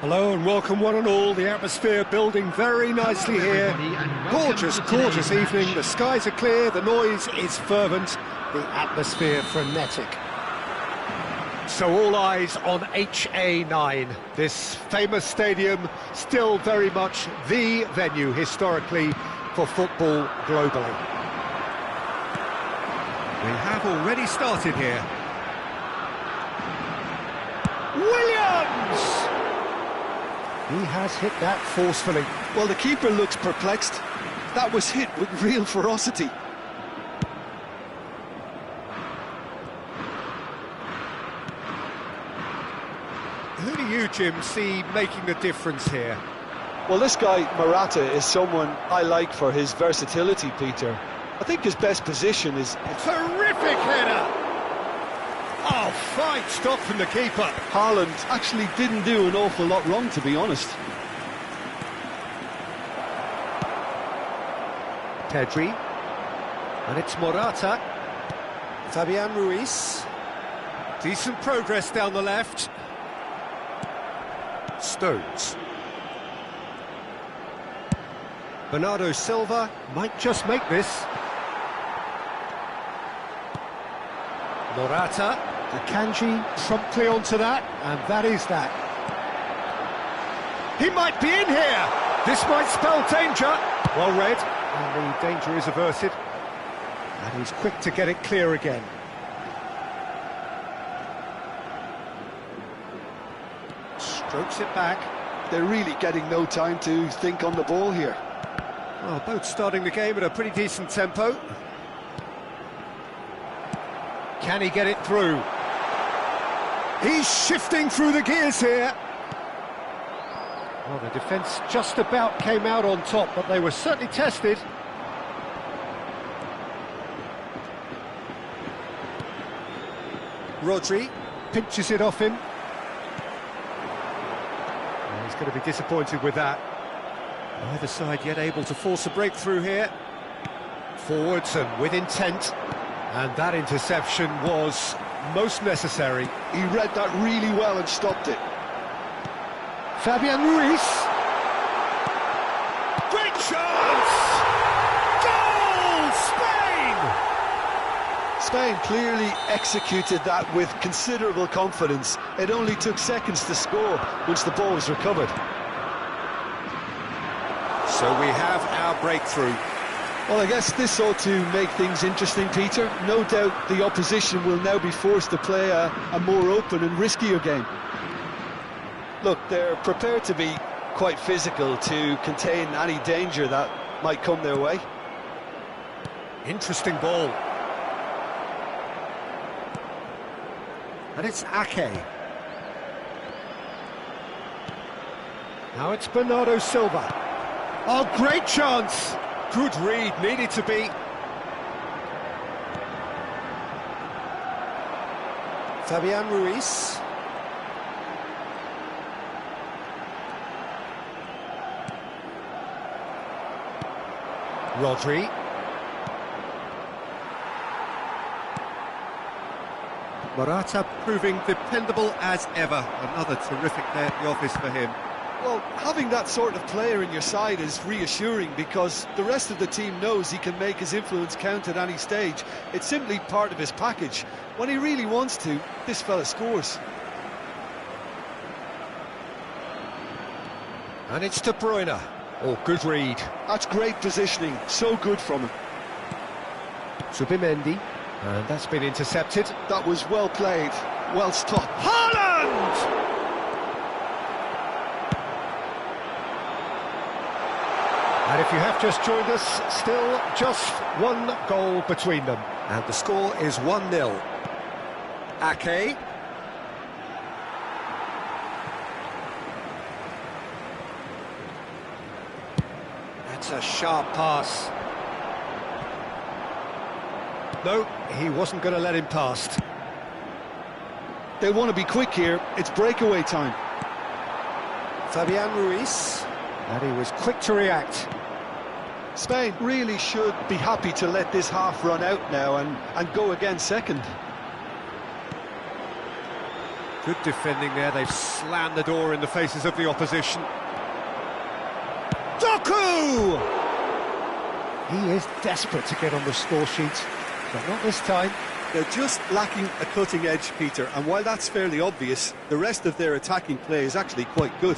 Hello and welcome one and all. The atmosphere building very nicely here. Gorgeous, gorgeous evening. The skies are clear, the noise is fervent, the atmosphere frenetic. So all eyes on HA9. This famous stadium, still very much the venue historically for football globally. We have already started here. Williams! He has hit that forcefully. Well, the keeper looks perplexed. That was hit with real ferocity. Who do you, Jim, see making a difference here? Well, this guy, Morata, is someone I like for his versatility, Peter. I think his best position is... Terrific header! Oh, fine stop from the keeper. Haaland actually didn't do an awful lot wrong, to be honest. Pedri. And it's Morata. Fabian Ruiz. Decent progress down the left. Stones. Bernardo Silva might just make this. Morata. Akanji promptly onto that, and that is that. He might be in here! This might spell danger! Well read, and the danger is averted. And he's quick to get it clear again. Strokes it back. They're really getting no time to think on the ball here. Well, both starting the game at a pretty decent tempo. Can he get it through? He's shifting through the gears here. Well, the defence just about came out on top, but they were certainly tested. Rodri pinches it off him. Well, he's going to be disappointed with that. Either side yet able to force a breakthrough here. Forwards and with intent. And that interception was most necessary. He read that really well and stopped it. Fabian Ruiz. Great chance! Goal! Spain! Spain clearly executed that with considerable confidence. It only took seconds to score once the ball was recovered. So we have our breakthrough. Well, I guess this ought to make things interesting, Peter. No doubt the opposition will now be forced to play a more open and riskier game. Look, they're prepared to be quite physical to contain any danger that might come their way. Interesting ball. And it's Ake. Now it's Bernardo Silva. Oh, great chance! Good read, needed to be. Fabian Ruiz. Rodri. Morata proving dependable as ever. Another terrific day at the office for him. Well, having that sort of player in your side is reassuring because the rest of the team knows he can make his influence count at any stage. It's simply part of his package. When he really wants to, this fella scores. And it's De Bruyne. Oh, good read. That's great positioning. So good from him. Subimendi. And that's been intercepted. That was well played. Well stopped. Haaland! And if you have just joined us, still just one goal between them. And the score is 1-0. Ake. That's a sharp pass. No, he wasn't going to let him past. They want to be quick here. It's breakaway time. Fabian Ruiz. And he was quick to react. Spain really should be happy to let this half run out now and go again second. Good defending there, they've slammed the door in the faces of the opposition. Doku! He is desperate to get on the score sheet, but not this time. They're just lacking a cutting edge, Peter, and while that's fairly obvious, the rest of their attacking play is actually quite good.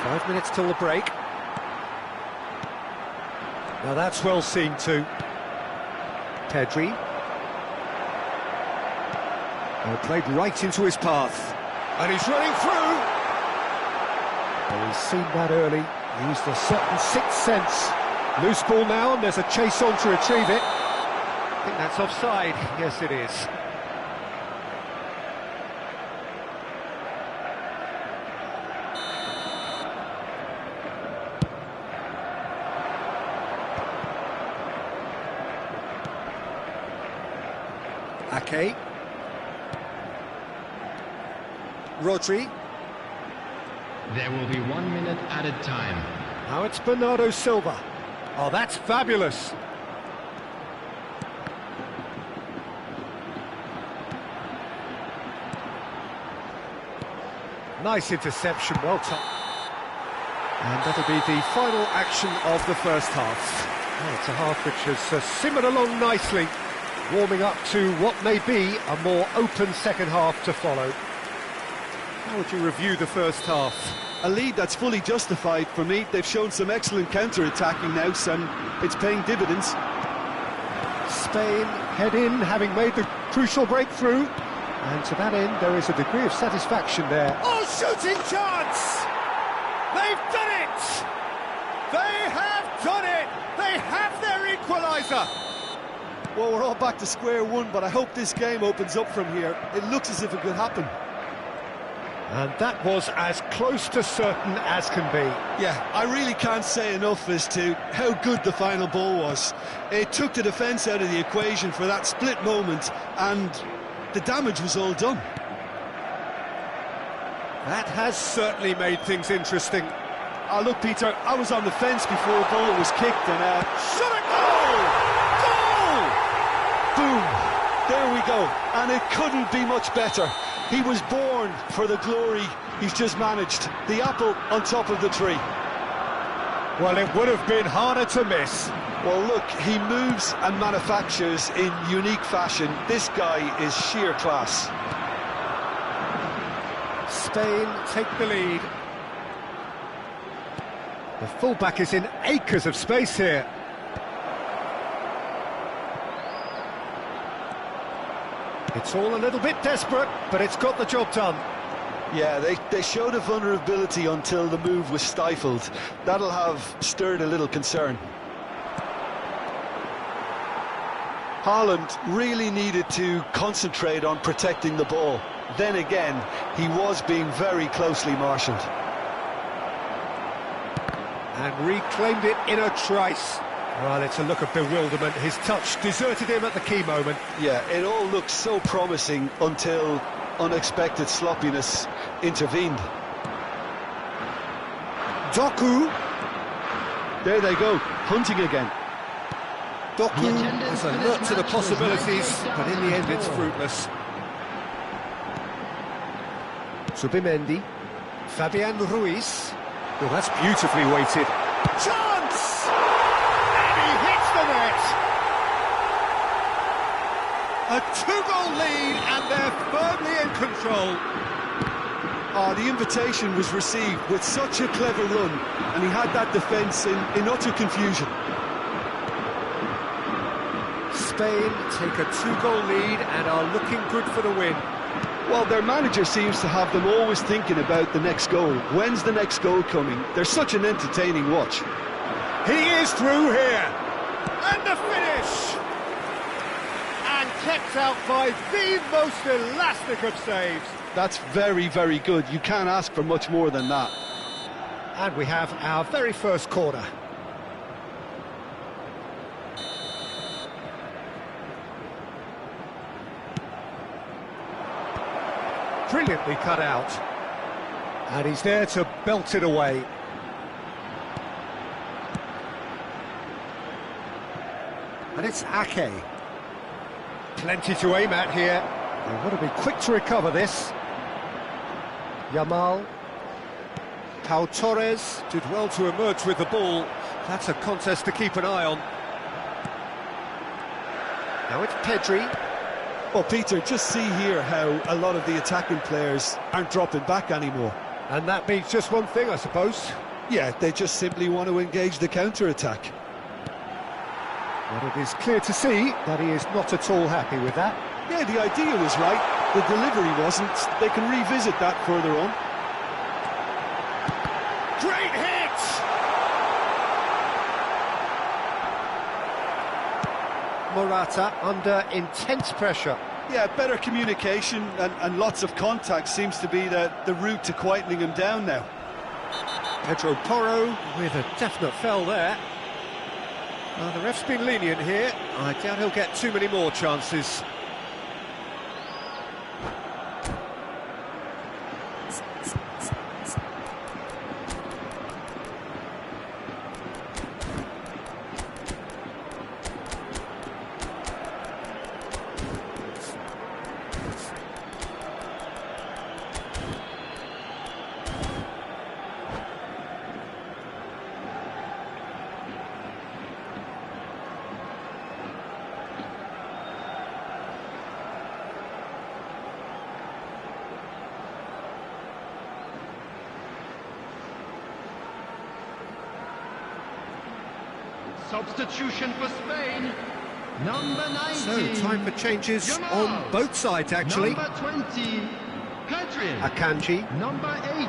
Five minutes till the break. Now that's well seen too. Pedri. Played right into his path. And he's running through. Well, he's seen that early. Used a certain sixth sense. Loose ball now, and there's a chase on to retrieve it. I think that's offside. Yes, it is. Ake. Rodri. There will be 1 minute added time. Now it's Bernardo Silva. Oh, that's fabulous. Nice interception, well timed. And that'll be the final action of the first half. Oh, it's a half which has simmered along nicely, warming up to what may be a more open second half to follow. How would you review the first half? A lead that's fully justified for me. They've shown some excellent counter-attacking now, and it's paying dividends. Spain head in, having made the crucial breakthrough. And to that end, there is a degree of satisfaction there. Oh, shooting chance! They've done it! They have done it! They have their equaliser! Well, we're all back to square one, but I hope this game opens up from here. It looks as if it could happen. And that was as close to certain as can be. Yeah, I really can't say enough as to how good the final ball was. It took the defence out of the equation for that split moment, and the damage was all done. That has certainly made things interesting. Oh, look, Peter, I was on the fence before a ball was kicked, and shot a goal! Goal! Boom! There we go, and it couldn't be much better. He was born for the glory he's just managed. The apple on top of the tree. Well, it would have been harder to miss. Well, look, he moves and manufactures in unique fashion. This guy is sheer class. Spain take the lead. The fullback is in acres of space here. It's all a little bit desperate, but it's got the job done. Yeah, they showed a vulnerability until the move was stifled. That'll have stirred a little concern. Haaland really needed to concentrate on protecting the ball. Then again, he was being very closely marshalled. And reclaimed it in a trice. Well, it's a look of bewilderment. His touch deserted him at the key moment. Yeah, it all looked so promising until unexpected sloppiness intervened. Doku. There they go, hunting again. Doku is alert to the possibilities, but in the end it's fruitless. Subimendi. Fabian Ruiz. Well, that's beautifully weighted. Chance! And he hits the net! A two-goal lead, and they're firmly in control. Oh, the invitation was received with such a clever run, and he had that defence in utter confusion. Spain take a two-goal lead and are looking good for the win. Well, their manager seems to have them always thinking about the next goal. When's the next goal coming? They're such an entertaining watch. He is through here. And the finish! And kept out by the most elastic of saves. That's very, very good. You can't ask for much more than that. And we have our very first corner. Brilliantly cut out. And he's there to belt it away. And it's Ake. Plenty to aim at here. They've got to be quick to recover this. Yamal. Pau Torres did well to emerge with the ball. That's a contest to keep an eye on. Now it's Pedri. Well, Peter, just see here how a lot of the attacking players aren't dropping back anymore. And that means just one thing, I suppose. Yeah, they just simply want to engage the counter-attack. But it is clear to see that he is not at all happy with that. Yeah, the idea was right, the delivery wasn't. They can revisit that further on. Great hit! Morata under intense pressure. Yeah, better communication and lots of contact seems to be the route to quietening him down now. Pedro Porro with a definite foul there. The ref's been lenient here. I doubt he'll get too many more chances. Substitution for Spain. Number 19. So, time for changes on both sides, actually. Number 20, Pedri. Akanji. Number 8,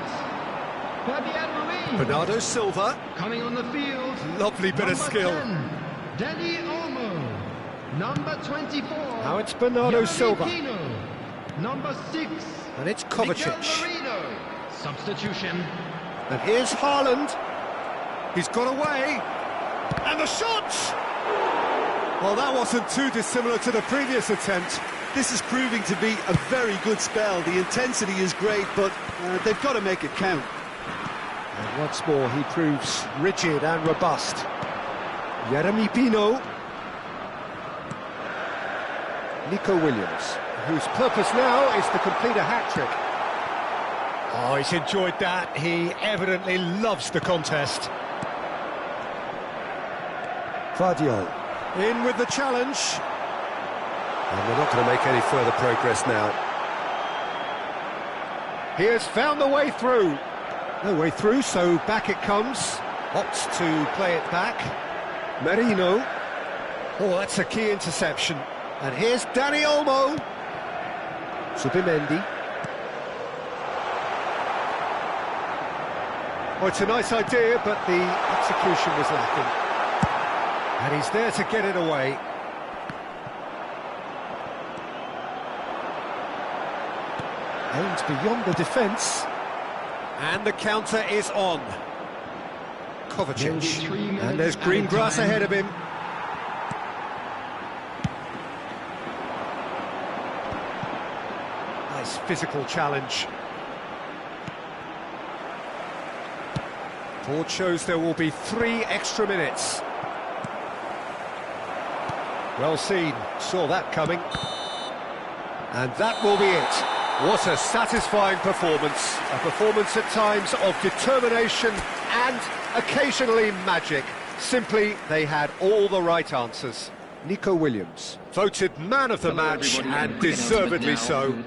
Fabian Ruiz. Bernardo Silva. Coming on the field. Lovely bit of skill. 10, Dani Olmo. Number 24. Now it's Bernardo Silva. Pino. Number 6. And it's Miguel Kovacic. Merino. Substitution. And here's Haaland. He's got away. And the shot! Well, that wasn't too dissimilar to the previous attempt. This is proving to be a very good spell. The intensity is great, but they've got to make it count. And once more, he proves rigid and robust. Yeremy Pino. Nico Williams, whose purpose now is to complete a hat-trick. Oh, he's enjoyed that. He evidently loves the contest. Vardio in with the challenge. And they're not going to make any further progress now. He has found the way through. No way through, so back it comes. Opts to play it back. Merino. Oh, that's a key interception. And here's Dani Olmo. Zubimendi. Oh, it's a nice idea, but the execution was lacking. And he's there to get it away. Aims beyond the defence. And the counter is on. Kovacic. And there's green grass ahead of him. Nice physical challenge. Board shows there will be 3 extra minutes. Well seen, saw that coming. And that will be it. What a satisfying performance. A performance at times of determination and occasionally magic. Simply, they had all the right answers. Nico Williams, voted man of the match, and deservedly so.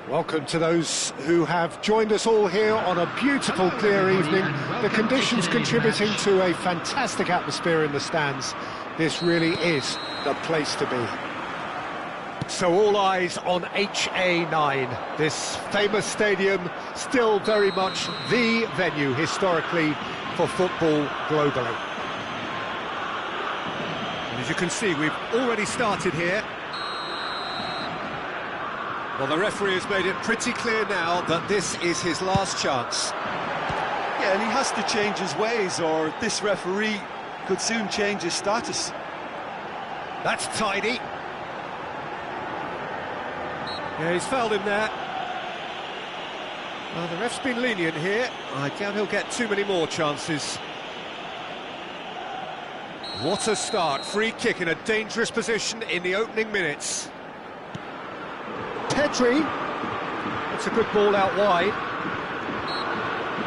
Welcome to those who have joined us all here on a beautiful, clear evening. The conditions contributing to a fantastic atmosphere in the stands. This really is the place to be. So all eyes on HA9. This famous stadium, still very much the venue historically for football globally. And as you can see, we've already started here. Well, the referee has made it pretty clear now that this is his last chance. Yeah, and he has to change his ways, or this referee could soon change his status. That's tidy. Yeah, he's fouled him there. Well, the ref's been lenient here. I doubt he'll get too many more chances. What a start. Free kick in a dangerous position in the opening minutes. Pedri. It's a good ball out wide.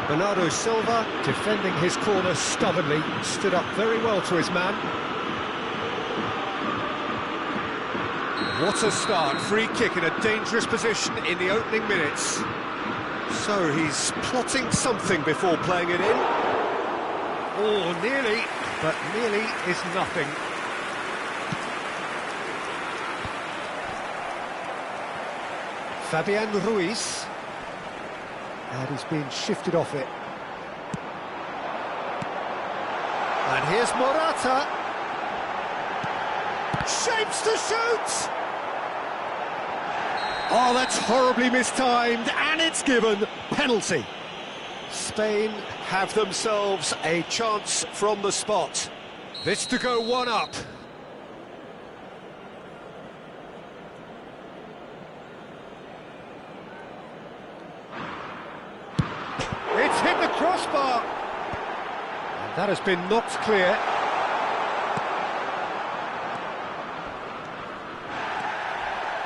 Bernardo Silva, defending his corner stubbornly, stood up very well to his man. What a start. Free kick in a dangerous position in the opening minutes. So he's plotting something before playing it in. Oh, nearly, but nearly is nothing. Fabian Ruiz, and he's been shifted off it. And here's Morata. Shapes to shoot! Oh, that's horribly mistimed, and it's given. Penalty. Spain have themselves a chance from the spot. This to go one up. It's hit the crossbar. And that has been knocked clear.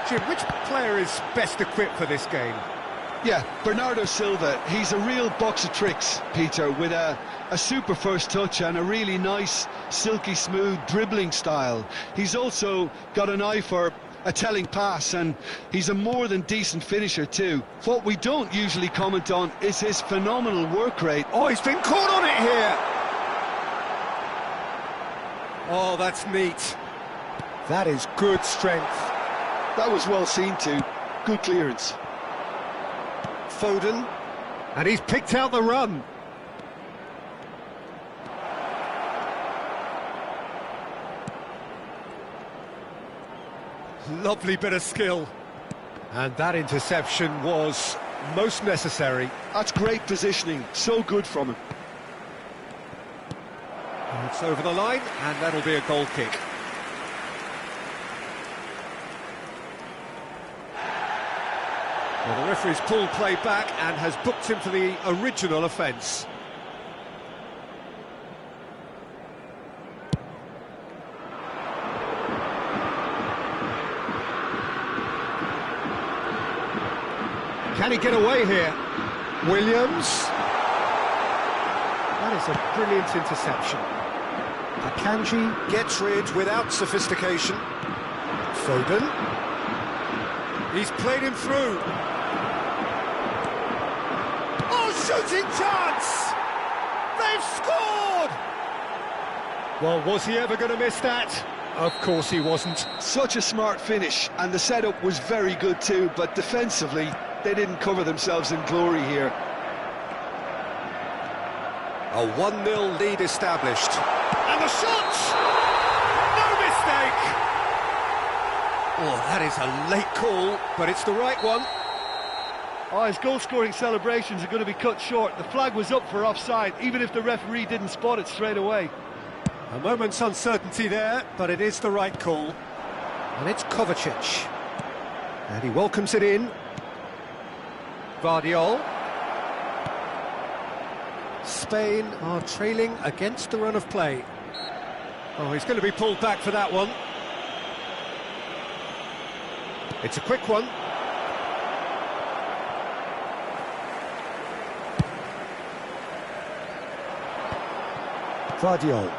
Jim, which player is best equipped for this game? Yeah, Bernardo Silva. He's a real box of tricks, Peter, with a super first touch and a really nice, silky smooth dribbling style. He's also got an eye for a telling pass, and he's a more than decent finisher too. What we don't usually comment on is his phenomenal work rate. Oh, he's been caught on it here! Oh, that's neat. That is good strength. That was well seen too. Good clearance. Foden, and he's picked out the run. Lovely bit of skill. And that interception was most necessary. That's great positioning, so good from him. It's over the line, and that'll be a goal kick. Well, the referee's pulled play back and has booked him for the original offence. Can he get away here? Williams. That is a brilliant interception. Akanji gets rid without sophistication. Foden. He's played him through. Oh, shooting chance! They've scored! Well, was he ever going to miss that? Of course he wasn't. Such a smart finish, and the setup was very good too, but defensively, they didn't cover themselves in glory here. A 1-0 lead established. And the shot! No mistake! Oh, that is a late call, but it's the right one. Oh, his goal-scoring celebrations are going to be cut short. The flag was up for offside, even if the referee didn't spot it straight away. A moment's uncertainty there, but it is the right call. And it's Kovacic. And he welcomes it in. Guardiol. Spain are trailing against the run of play. Oh, he's going to be pulled back for that one. It's a quick one. Guardiol.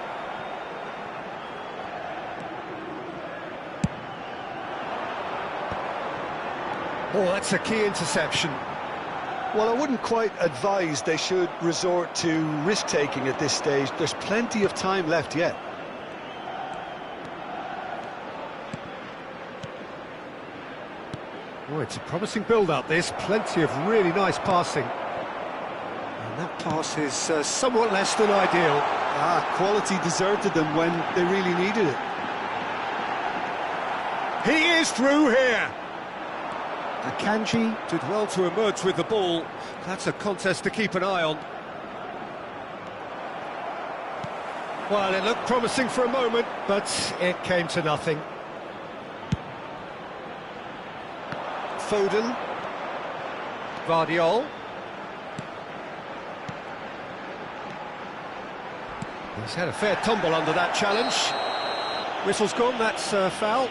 Oh, that's a key interception. Well, I wouldn't quite advise they should resort to risk-taking at this stage. There's plenty of time left yet. Oh, it's a promising build-up, this. Plenty of really nice passing. And that pass is somewhat less than ideal. Quality deserted them when they really needed it. He is through here. Akanji did well to emerge with the ball. That's a contest to keep an eye on. Well, it looked promising for a moment, but it came to nothing. Foden. Vardiol. He's had a fair tumble under that challenge. Whistle's gone, that's a foul.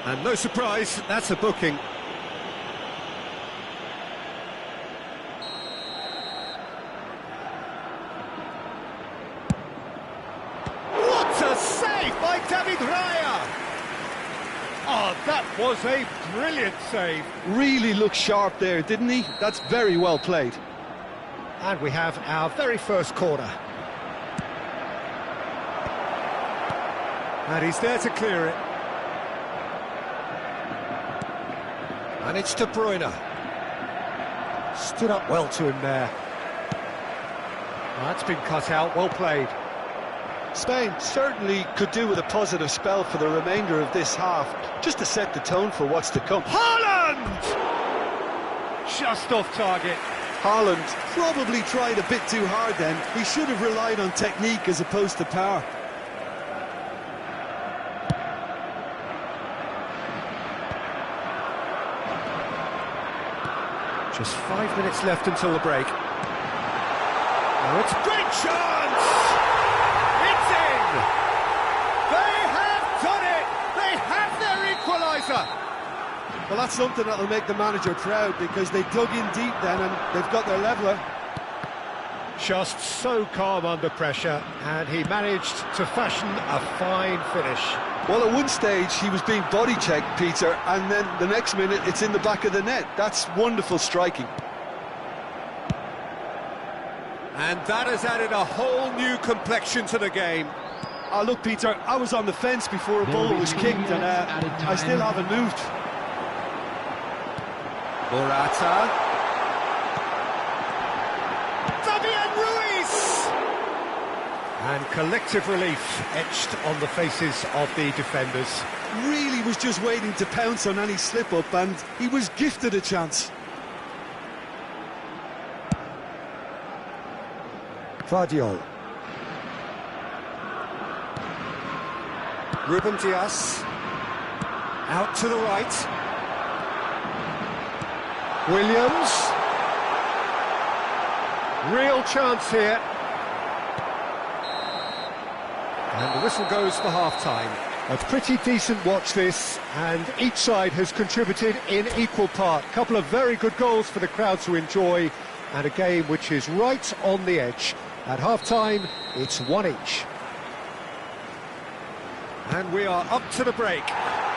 And no surprise, that's a booking. What a save by David Raya! Oh, that was a brilliant save. Really looked sharp there, didn't he? That's very well played. And we have our very first corner. And he's there to clear it. And it's De Bruyne. Stood up well to him there. Well, that's been cut out, well played. Spain certainly could do with a positive spell for the remainder of this half, just to set the tone for what's to come. Haaland! Just off target. Haaland probably tried a bit too hard then. He should have relied on technique as opposed to power. Just 5 minutes left until the break. Now it's a great chance! It's in! They have done it! They have their equaliser! Well, that's something that'll make the manager proud, because they dug in deep then and they've got their leveller. Just so calm under pressure, and he managed to fashion a fine finish. Well, at one stage he was being body-checked, Peter, and then the next minute it's in the back of the net. That's wonderful striking. And that has added a whole new complexion to the game. Look, Peter, I was on the fence before a ball was kicked, and I still haven't moved. Morata. Fabian Ruiz! And collective relief etched on the faces of the defenders. Really was just waiting to pounce on any slip-up, and he was gifted a chance. Vardiol. Ruben Dias. Out to the right. Williams. Real chance here. And the whistle goes for half-time. A pretty decent watch this, and each side has contributed in equal part. A couple of very good goals for the crowd to enjoy, and a game which is right on the edge. At half-time, it's one each. And we are up to the break.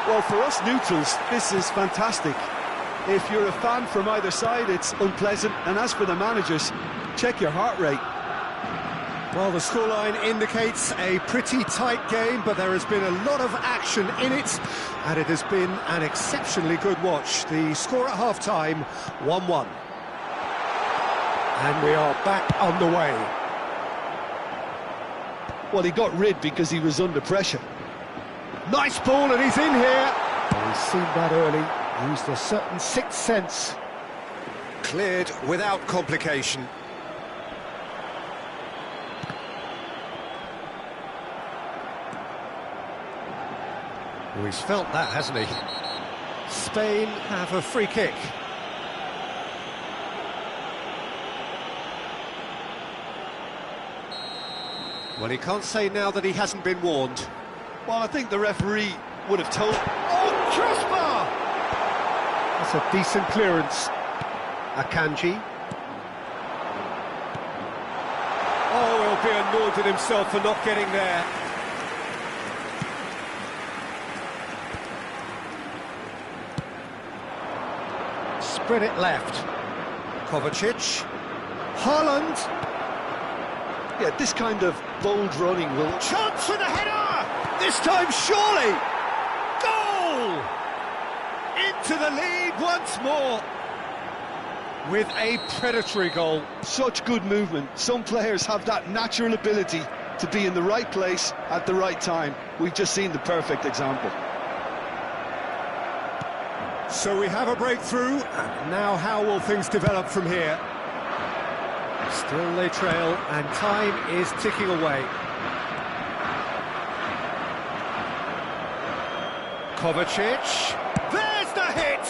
Well, for us neutrals, this is fantastic. If you're a fan from either side, it's unpleasant, and as for the managers, check your heart rate. Well, the scoreline indicates a pretty tight game, but there has been a lot of action in it, and it has been an exceptionally good watch. The score at half-time, 1-1. And we are back on the way. Well, he got rid because he was under pressure. Nice ball, and he's in here. Well, he's seen that early, used a certain sixth sense. Cleared without complication. Oh, he's felt that, hasn't he? Spain have a free kick. Well, he can't say now that he hasn't been warned. Well, I think the referee would have told... Oh, crossbar! That's a decent clearance. Akanji. Oh, he'll be annoyed with himself for not getting there. spread it left. Kovacic. Haaland. Yeah, this kind of bold running will... Chance for the header! This time surely! Goal! Into the lead once more. With a predatory goal. Such good movement. Some players have that natural ability to be in the right place at the right time. We've just seen the perfect example. So we have a breakthrough, and now how will things develop from here? Still they trail, and time is ticking away. Kovacic. There's the hit!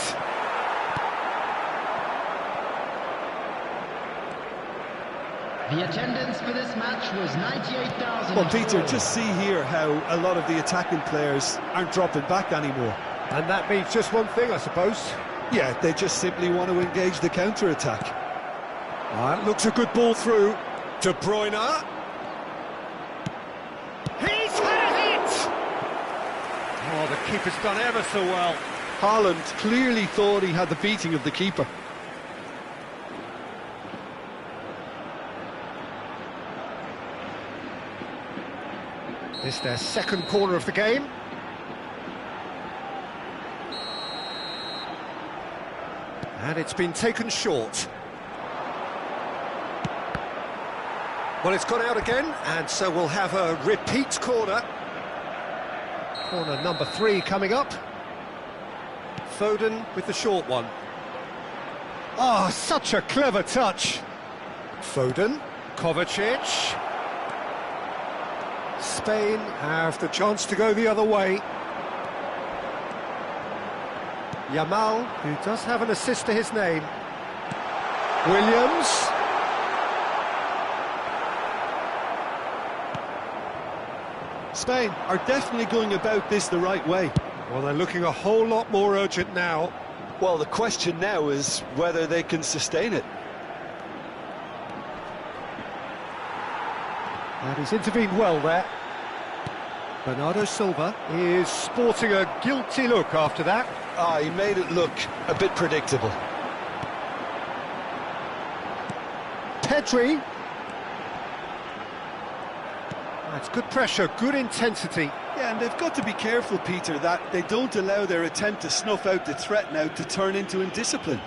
The attendance for this match was 98,000. Well, Peter, just see here how a lot of the attacking players aren't dropping back anymore. And that means just one thing, I suppose. Yeah, they just simply want to engage the counter-attack. That looks a good ball through. De Bruyne. He's had a hit! Oh, the keeper's done ever so well. Haaland clearly thought he had the beating of the keeper. This is their second corner of the game. And it's been taken short. Well, it's gone out again, and so we'll have a repeat corner. Corner number 3 coming up. Foden with the short one. Oh, such a clever touch. Foden, Kovacic. Spain have the chance to go the other way. Yamal, who does have an assist to his name. Williams. Spain are definitely going about this the right way. Well, they're looking a whole lot more urgent now. Well, the question now is whether they can sustain it. And he's intervened well there. Bernardo Silva is sporting a guilty look after that. He made it look a bit predictable. Pedri. That's good pressure, good intensity. Yeah, and they've got to be careful, Peter, that they don't allow their attempt to snuff out the threat now to turn into indiscipline.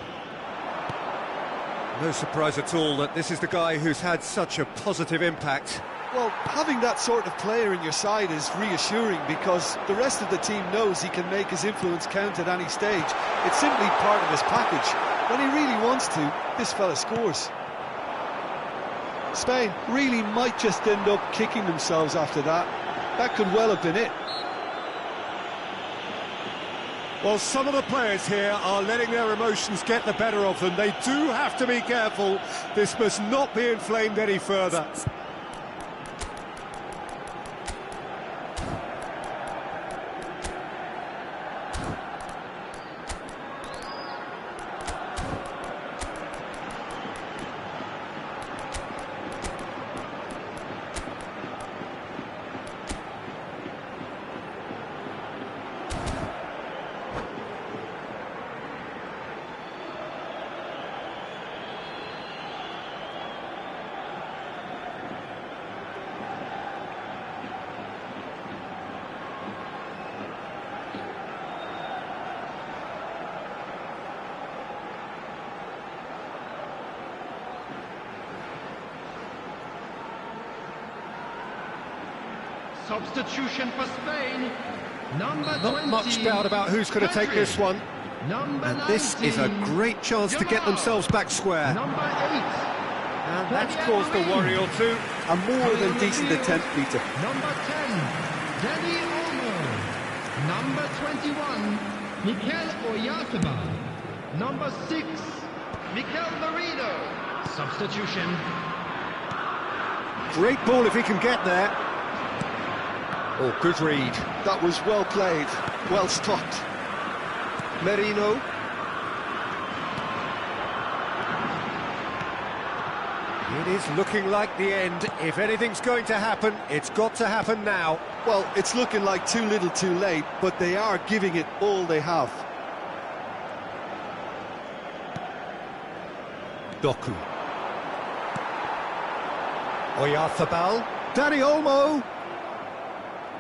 No surprise at all that this is the guy who's had such a positive impact. Well, having that sort of player in your side is reassuring because the rest of the team knows he can make his influence count at any stage. It's simply part of his package. When he really wants to, this fella scores. Spain really might just end up kicking themselves after that. That could well have been it. Well, some of the players here are letting their emotions get the better of them. They do have to be careful. This must not be inflamed any further. Substitution for Spain. Number 20. Not much doubt about who's going to take this one. Number This 19, is a great chance to get themselves back square. Number 8. And that's caused a worry or two. A more than decent attempt, Peter. Number 10, Dani Olmo. Number 21, Mikel Oyarzabal. Number 6, Mikel Merino. Substitution. Great ball if he can get there. Oh, good read. That was well played, well stopped. Merino. It is looking like the end. If anything's going to happen, it's got to happen now. Well, it's looking like too little too late, but they are giving it all they have. Doku. Oyarthabal. Danny Olmo.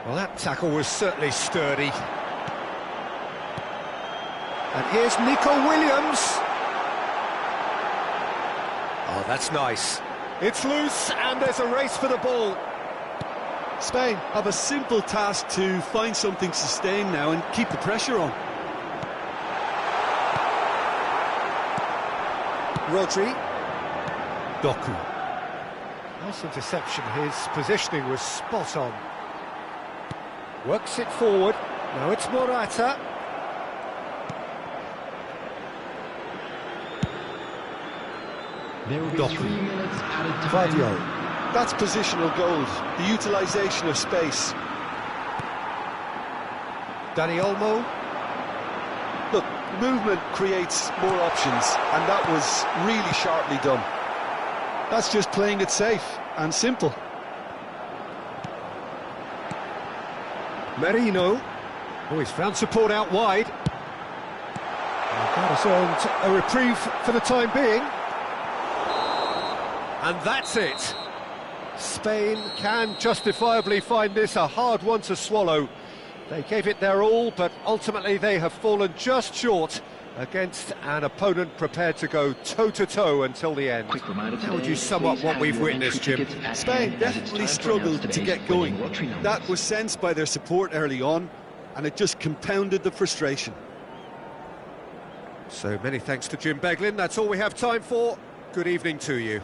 Well, that tackle was certainly sturdy. And here's Nico Williams. Oh, that's nice. It's loose, and there's a race for the ball. Spain have a simple task to find something sustained now and keep the pressure on. Rodri. Doku. Nice interception. His positioning was spot on. Works it forward. Now it's Morata. There will be Doku. 3 minutes added time. Vadio. That's positional gold, the utilisation of space. Danny Olmo. Look, movement creates more options, and that was really sharply done. That's just playing it safe and simple. Merino. Oh, he's found support out wide. That has earned a reprieve for the time being. And that's it. Spain can justifiably find this a hard one to swallow. They gave it their all, but ultimately they have fallen just short against an opponent prepared to go toe-to-toe until the end. How would you sum up what we've witnessed, Jim? Spain definitely struggled to get going. That was sensed by their support early on, and it just compounded the frustration. So many thanks to Jim Beglin. That's all we have time for. Good evening to you.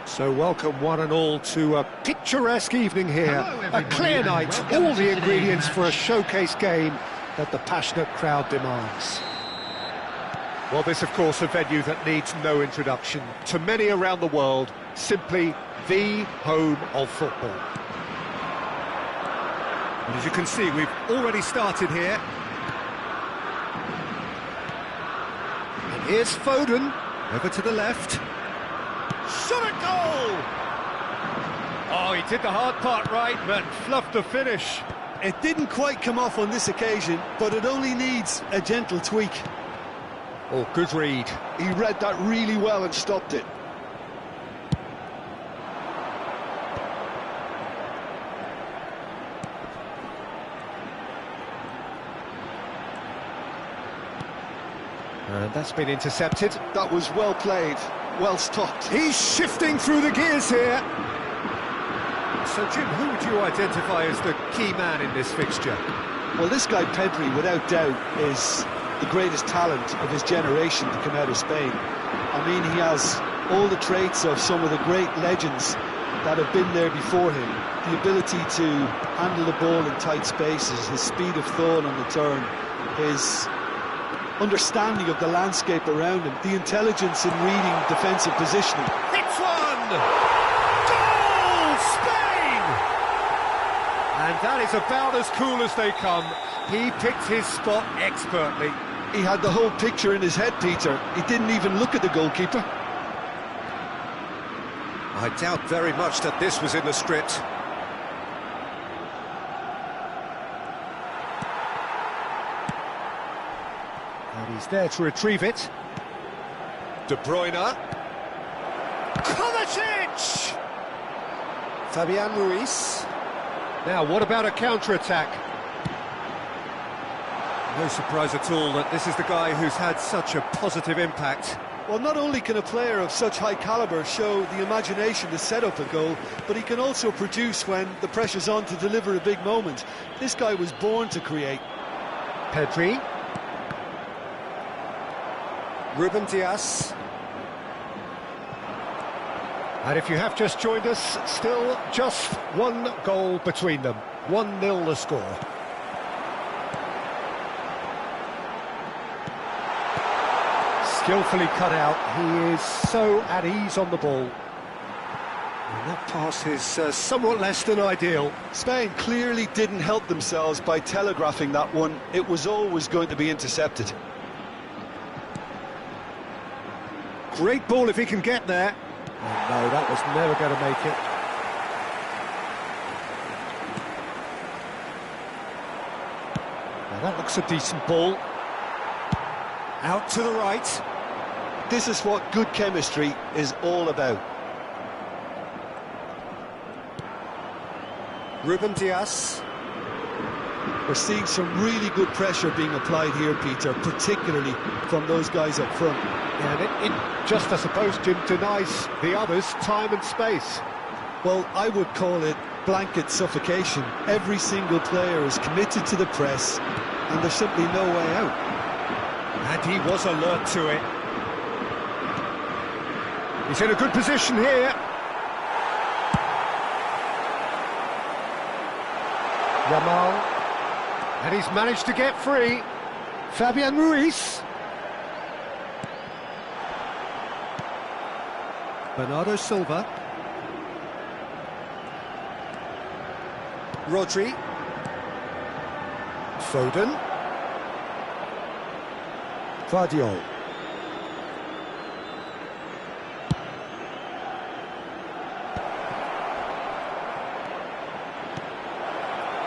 So welcome one and all to a picturesque evening here, a clear night, all the ingredients for a showcase game that the passionate crowd demands. Well, this of course a venue that needs no introduction. To many around the world, simply the home of football. And as you can see, we've already started here. And here's Foden, over to the left. Shot a goal! Oh, he did the hard part right, but fluffed the finish. It didn't quite come off on this occasion, but it only needs a gentle tweak. Oh, good read. He read that really well and stopped it. And that's been intercepted. That was well played, well stopped. He's shifting through the gears here. So, Jim, who would you identify as the key man in this fixture? Well, this guy, Pedri, without doubt, is the greatest talent of his generation to come out of Spain. I mean, he has all the traits of some of the great legends that have been there before him. The ability to handle the ball in tight spaces, his speed of thought on the turn, his understanding of the landscape around him, the intelligence in reading defensive positioning. Hits one! Goal! Spain! And that is about as cool as they come. He picked his spot expertly. He had the whole picture in his head, Peter. He didn't even look at the goalkeeper. I doubt very much that this was in the script. And he's there to retrieve it. De Bruyne. Kovacic! Fabian Ruiz. Now, what about a counter-attack? No surprise at all that this is the guy who's had such a positive impact. Well, not only can a player of such high calibre show the imagination to set up a goal, but he can also produce when the pressure's on to deliver a big moment. This guy was born to create. Pedri. Ruben Dias. And if you have just joined us, still just one goal between them. 1-0 the score. Skillfully cut out. He is so at ease on the ball. And that pass is somewhat less than ideal. Spain clearly didn't help themselves by telegraphing that one. It was always going to be intercepted. Great ball if he can get there. Oh, no, that was never going to make it. Now that looks a decent ball. Out to the right. This is what good chemistry is all about. Ruben Dias. We're seeing some really good pressure being applied here, Peter, particularly from those guys up front. Yeah, and it just, I suppose, Jim, denies the others time and space. Well, I would call it blanket suffocation. Every single player is committed to the press, and there's simply no way out. And he was alert to it. He's in a good position here. Yamal. And he's managed to get free. Fabian Ruiz. Bernardo Silva. Rodri. Foden. Vardiol.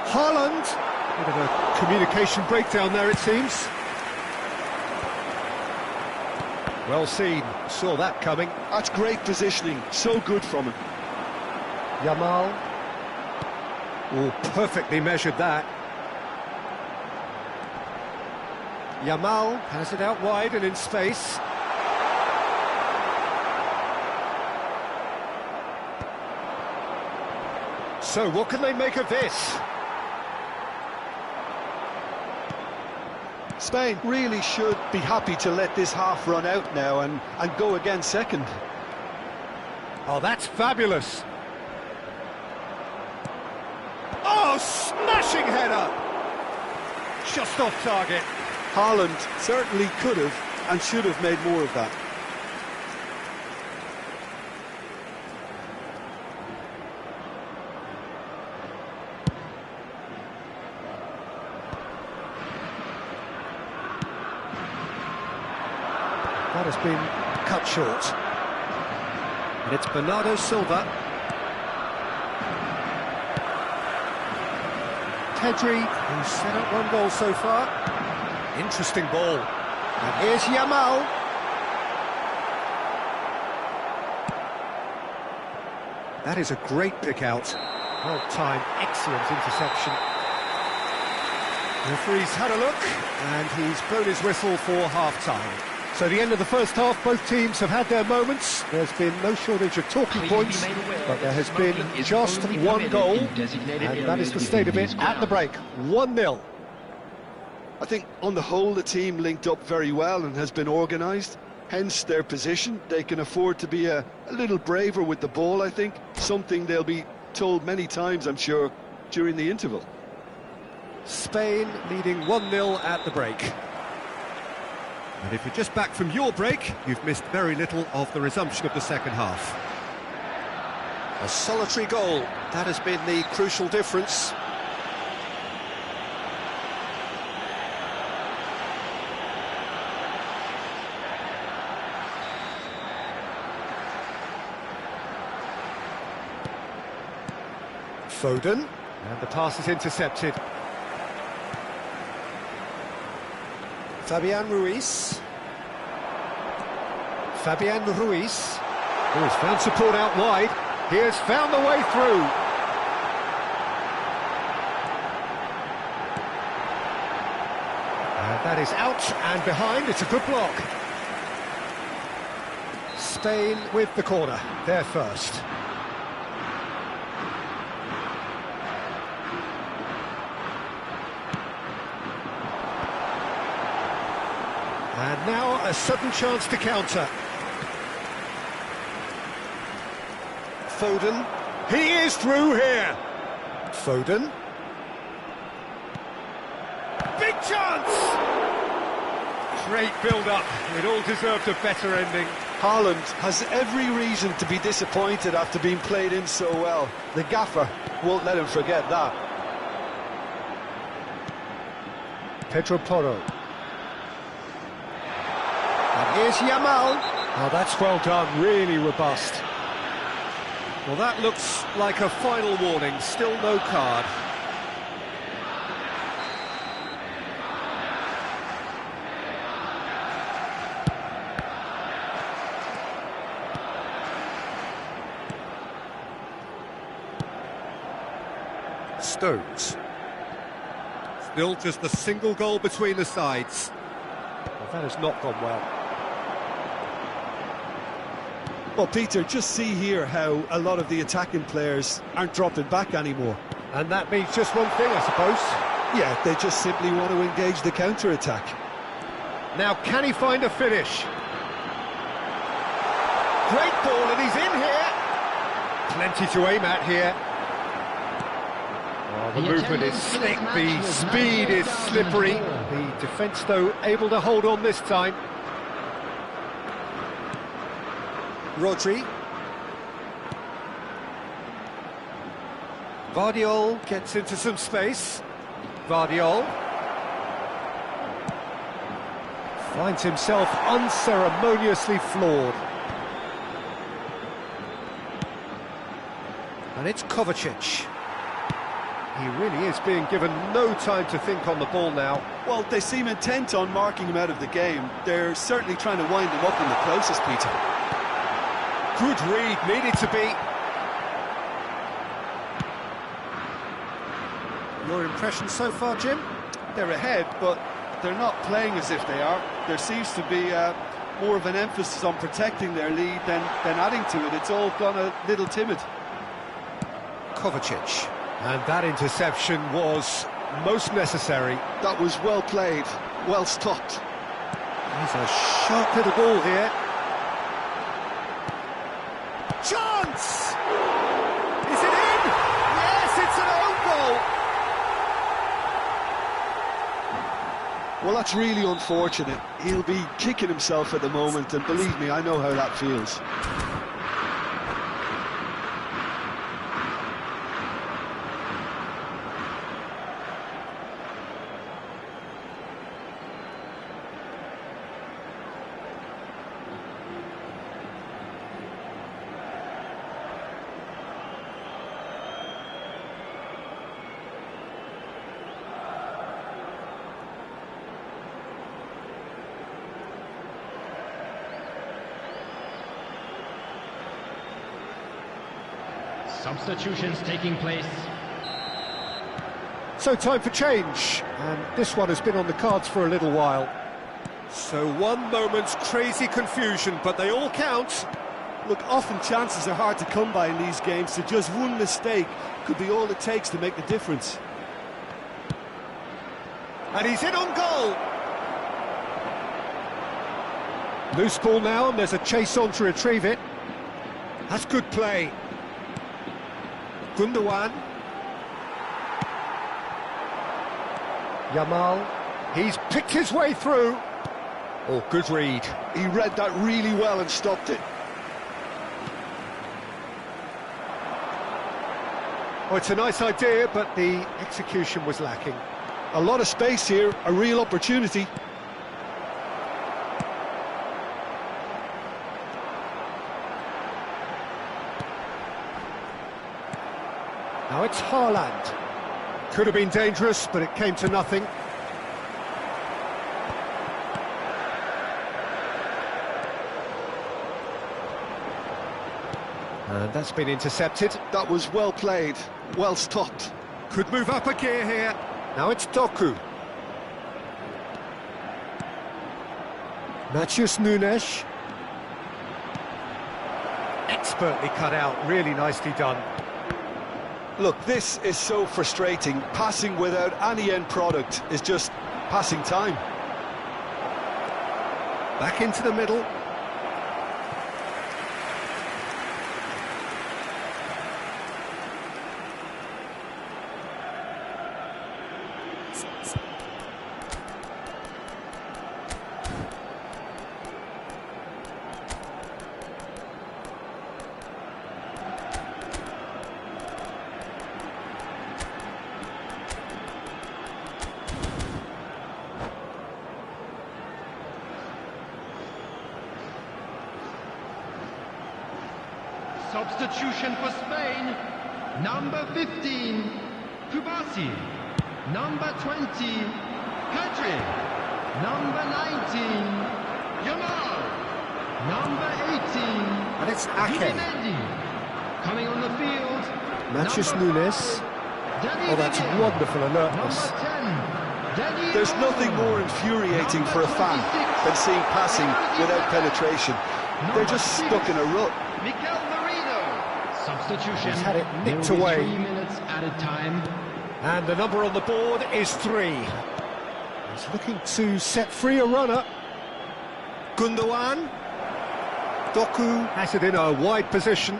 Haaland. Bit of a communication breakdown there, it seems. Well seen, saw that coming. That's great positioning, so good from him. Yamal. Oh, perfectly measured that. Yamal has it out wide and in space. So, what can they make of this? Spain really should be happy to let this half run out now and go again second. Oh, that's fabulous. Oh, smashing header! Just off target. Haaland certainly could have and should have made more of that. That has been cut short. And it's Bernardo Silva. Pedri, who's set up one goal so far. Interesting ball. And here's Yamal. That is a great pick out. Well timed, excellent interception. Referee's had a look, and he's blown his whistle for half-time. So the end of the first half, both teams have had their moments. There's been no shortage of talking points, but there has been just one goal, and that is the state of it at the break. 1-0. I think on the whole the team linked up very well and has been organised, hence their position. They can afford to be a little braver with the ball, I think, something they'll be told many times, I'm sure, during the interval. Spain leading 1-0 at the break. And if you're just back from your break, you've missed very little of the resumption of the second half. A solitary goal, that has been the crucial difference. Foden, and the pass is intercepted. Fabian Ruiz. Oh, he's found support out wide. He has found the way through. And that is out and behind. It's a good block. Spain with the corner. They're first. And now a sudden chance to counter. Foden. He is through here. Foden. Big chance! Great build-up. It all deserved a better ending. Haaland has every reason to be disappointed after being played in so well. The gaffer won't let him forget that. Pedro Porro. And here's Yamal. Oh, that's well done, really robust. Well, that looks like a final warning, still no card. Stones. Still just a single goal between the sides. Well, that has not gone well. Well, Peter, just see here how a lot of the attacking players aren't dropping back anymore. And that means just one thing, I suppose. Yeah, they just simply want to engage the counter-attack. Now, can he find a finish? Great ball, and he's in here. Plenty to aim at here. Oh, the movement is slick, the speed is slippery. The defence, though, able to hold on this time. Rodri. Vardiol gets into some space. Vardiol finds himself unceremoniously floored. And it's Kovacic. He really is being given no time to think on the ball now. Well, they seem intent on marking him out of the game. They're certainly trying to wind him up in the closest, Peter. Good read, needed to be. Your impression so far, Jim? They're ahead, but they're not playing as if they are. There seems to be more of an emphasis on protecting their lead than adding to it. It's all gone a little timid. Kovacic. And that interception was most necessary. That was well played, well stopped. He's a sharp little ball here. Chance! Is it in? Yes, it's an own goal! Well, that's really unfortunate. He'll be kicking himself at the moment, and believe me, I know how that feels. Substitutions taking place. So time for change, and this one has been on the cards for a little while. So one moment's crazy confusion, but they all count. Look, often chances are hard to come by in these games, so just one mistake could be all it takes to make the difference. And he's in on goal. Loose ball now, and there's a chase on to retrieve it. That's good play. Gundogan. Yamal. He's picked his way through. Oh, good read. He read that really well and stopped it. Oh, it's a nice idea, but the execution was lacking. A lot of space here, a real opportunity. Now it's Haaland. Could have been dangerous, but it came to nothing. And that's been intercepted. That was well played, well stopped. Could move up a gear here. Now it's Doku. Matheus Nunes. Expertly cut out, really nicely done. Look, this is so frustrating. Passing without any end product is just passing time. Back into the middle. Substitution for Spain, number 15, Kubasi, number 20, Pedri, number 19, Yamal, number 18, And it's Ake. Mendy, coming on the field, Matheus number Nunes. 5, Oh, that's Dani wonderful alertness. Number 10, Dani There's nothing more infuriating for a fan than seeing passing without penetration. They're just stuck in a rut. Mikel Merino. Substitution. He's had it nicked There will be away. 3 minutes added time. And the number on the board is 3. He's looking to set free a runner. Gundogan. Doku has it in a wide position.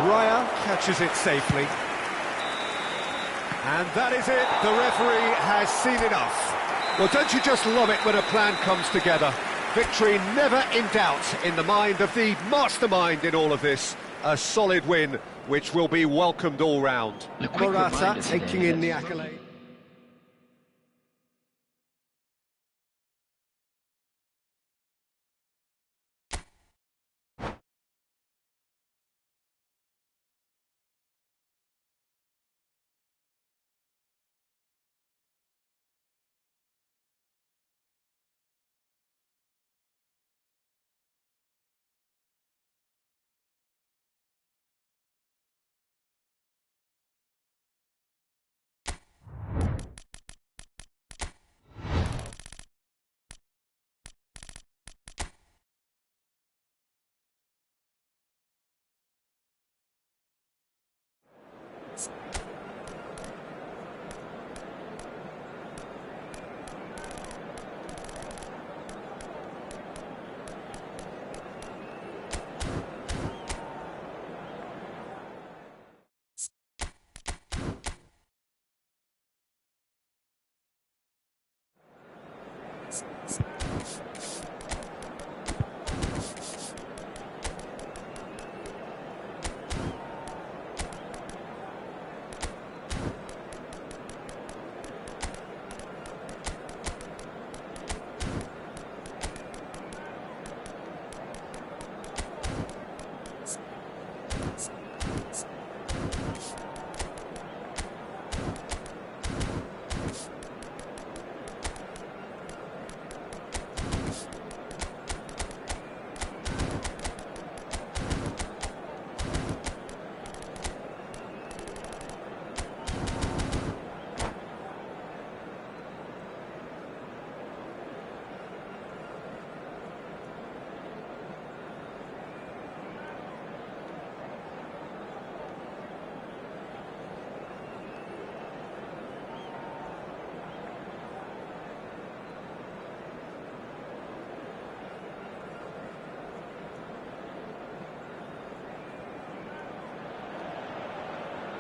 Raya catches it safely. And that is it. The referee has seen enough. Well, don't you just love it when a plan comes together? Victory never in doubt in the mind of the mastermind in all of this. A solid win, which will be welcomed all round. Morata taking in the accolade.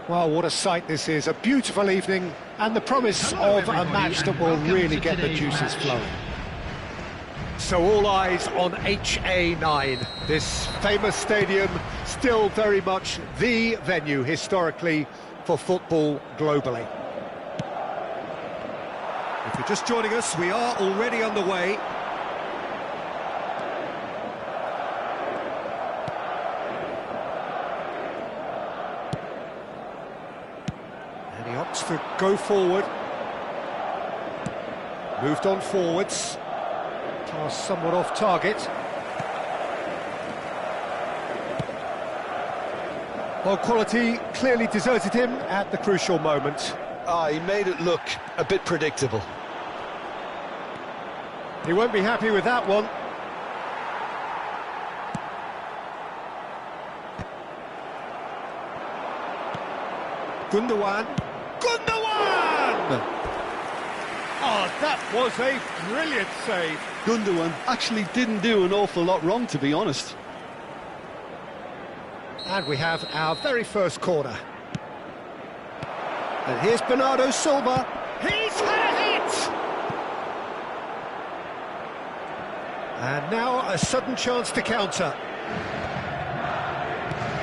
Well, what a sight this is, a beautiful evening, and the promise of a match that will really get the juices flowing. So all eyes on HA9, this famous stadium, still very much the venue historically for football globally. If you're just joining us, we are already underway. And he opts to go forward. Moved on forwards. Pass somewhat off target. Well, quality clearly deserted him at the crucial moment. He made it look a bit predictable. He won't be happy with that one. Gundogan. Oh, that was a brilliant save. Gundogan actually didn't do an awful lot wrong, to be honest. And we have our very first corner. And here's Bernardo Silva. He's had a hit! And now a sudden chance to counter.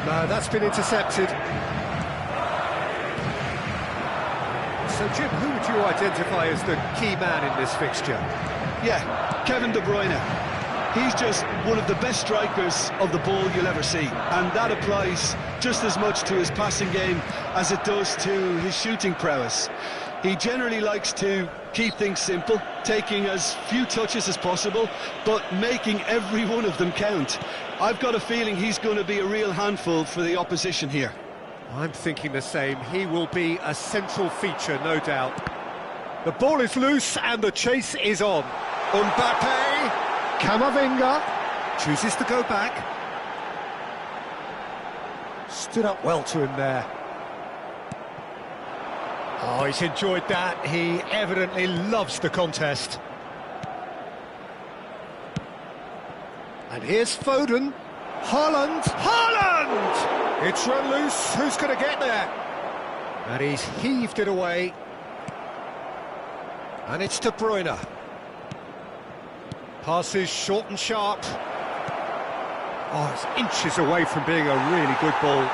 No, that's been intercepted. So, Jim, who would you identify as the key man in this fixture? Yeah, Kevin De Bruyne. He's just one of the best strikers of the ball you'll ever see, and that applies just as much to his passing game as it does to his shooting prowess. He generally likes to keep things simple, taking as few touches as possible, but making every one of them count. I've got a feeling he's going to be a real handful for the opposition here. I'm thinking the same. He will be a central feature, no doubt. The ball is loose and the chase is on. Mbappe, Camavinga, chooses to go back. Stood up well to him there. Oh, he's enjoyed that. He evidently loves the contest. And here's Foden. Haaland! It's run loose. Who's going to get there? And he's heaved it away. And it's De Bruyne. Passes short and sharp. Oh, it's inches away from being a really good ball.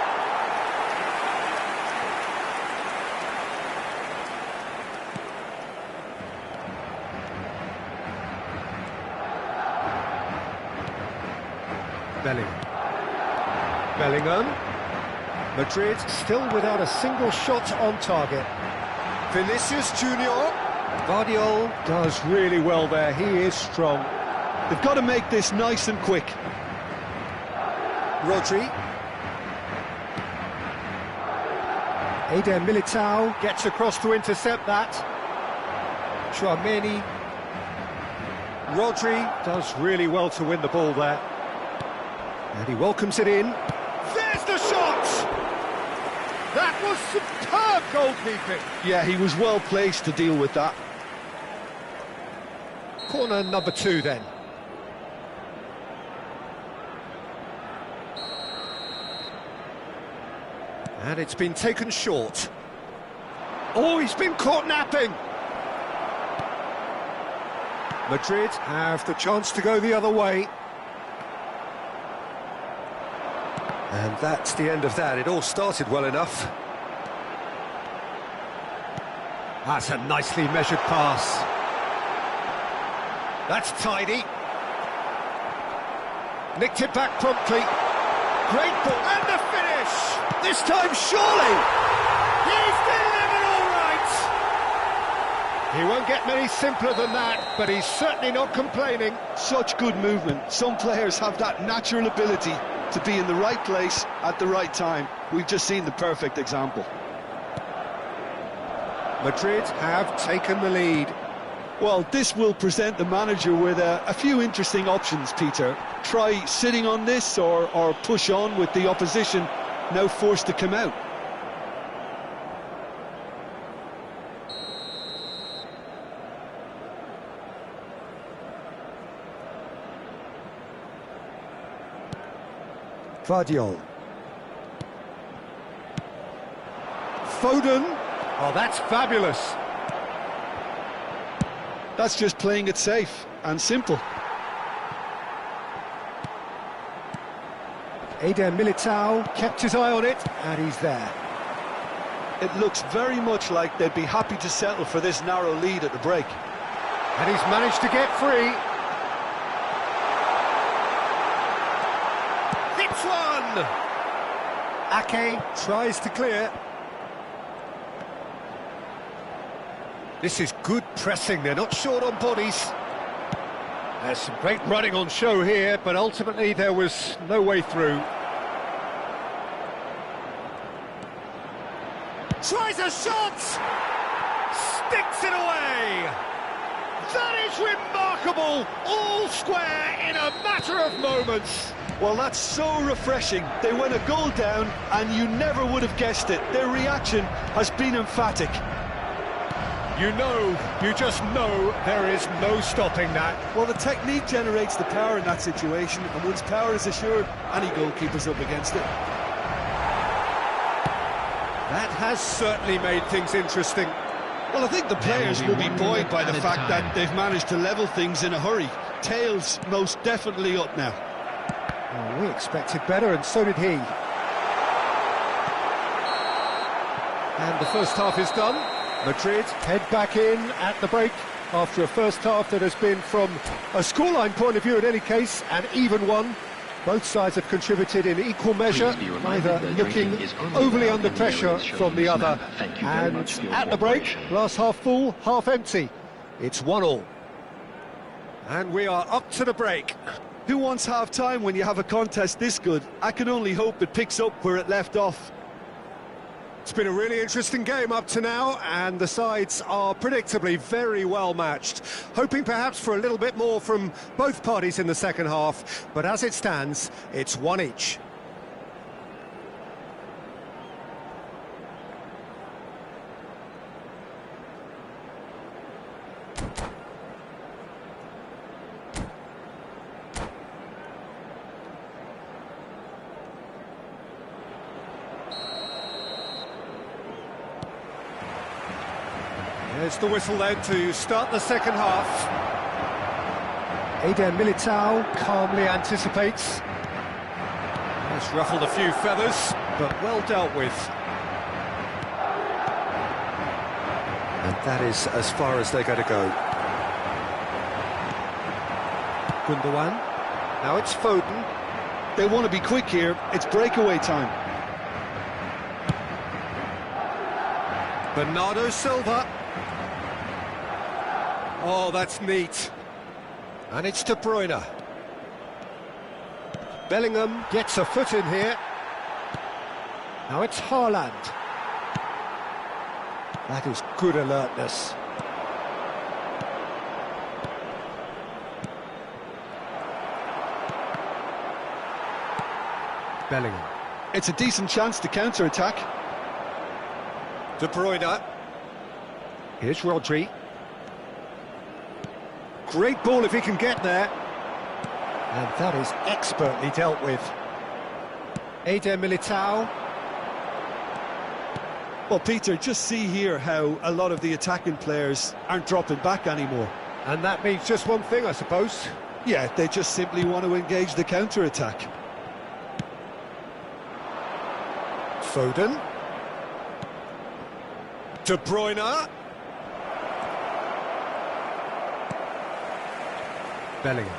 Bellingham. Madrid still without a single shot on target. Vinicius Junior. Guardiola does really well there. He is strong. They've got to make this nice and quick. Rodri. Eder Militao gets across to intercept that. Chouameni. Rodri does really well to win the ball there. And he welcomes it in. There's the shot! That was superb goalkeeping. Yeah, he was well placed to deal with that. Corner number 2 then. And it's been taken short. Oh, he's been caught napping. Madrid have the chance to go the other way. And that's the end of that. It all started well enough. That's a nicely measured pass. That's tidy. Nicked it back promptly. Great ball. And the finish! This time, surely! He's delivered all right! He won't get many simpler than that, but he's certainly not complaining. Such good movement. Some players have that natural ability to be in the right place at the right time. We've just seen the perfect example. Madrid have taken the lead. Well, this will present the manager with a few interesting options, Peter. Try sitting on this or push on with the opposition now forced to come out. Guardiola. Foden. Oh, that's fabulous. That's just playing it safe and simple. Eder Militao kept his eye on it, and he's there. It looks very much like they'd be happy to settle for this narrow lead at the break. And he's managed to get free. Hits one! Ake tries to clear. This is good pressing, they're not short on bodies. There's some great running on show here, but ultimately there was no way through. Tries a shot! Sticks it away! That is remarkable! All square in a matter of moments! Well, that's so refreshing. They went a goal down, and you never would have guessed it. Their reaction has been emphatic. You just know there is no stopping that. Well, the technique generates the power in that situation, and once power is assured, any goalkeeper's up against it. That has certainly made things interesting. Well, I think the players will be buoyed by the fact that they've managed to level things in a hurry. Tails most definitely up now. Oh, we expected better, and so did he. And the first half is done. Madrid head back in at the break after a first half that has been, from a scoreline point of view in any case, an even one. Both sides have contributed in equal measure, neither looking overly under pressure from the other. And at the break, glass half full, half empty. It's 1-1. And we are up to the break. Who wants half-time when you have a contest this good? I can only hope it picks up where it left off. It's been a really interesting game up to now, and the sides are predictably very well matched. Hoping perhaps for a little bit more from both parties in the second half, but as it stands, it's one each. There's the whistle then to start the second half. Eder Militao calmly anticipates. Has ruffled a few feathers, but well dealt with. And that is as far as they're going to go. Gundogan. Now it's Foden. They want to be quick here. It's breakaway time. Bernardo Silva. Oh, that's neat. And it's De Bruyne. Bellingham gets a foot in here. Now it's Haaland. That is good alertness. Bellingham. It's a decent chance to counter-attack. De Bruyne. Here's Rodri. Great ball if he can get there. And that is expertly dealt with. Eder Militao. Well, Peter, just see here how a lot of the attacking players aren't dropping back anymore. And that means just one thing, I suppose. Yeah, they just simply want to engage the counter-attack. Foden. De Bruyne. Bellingham.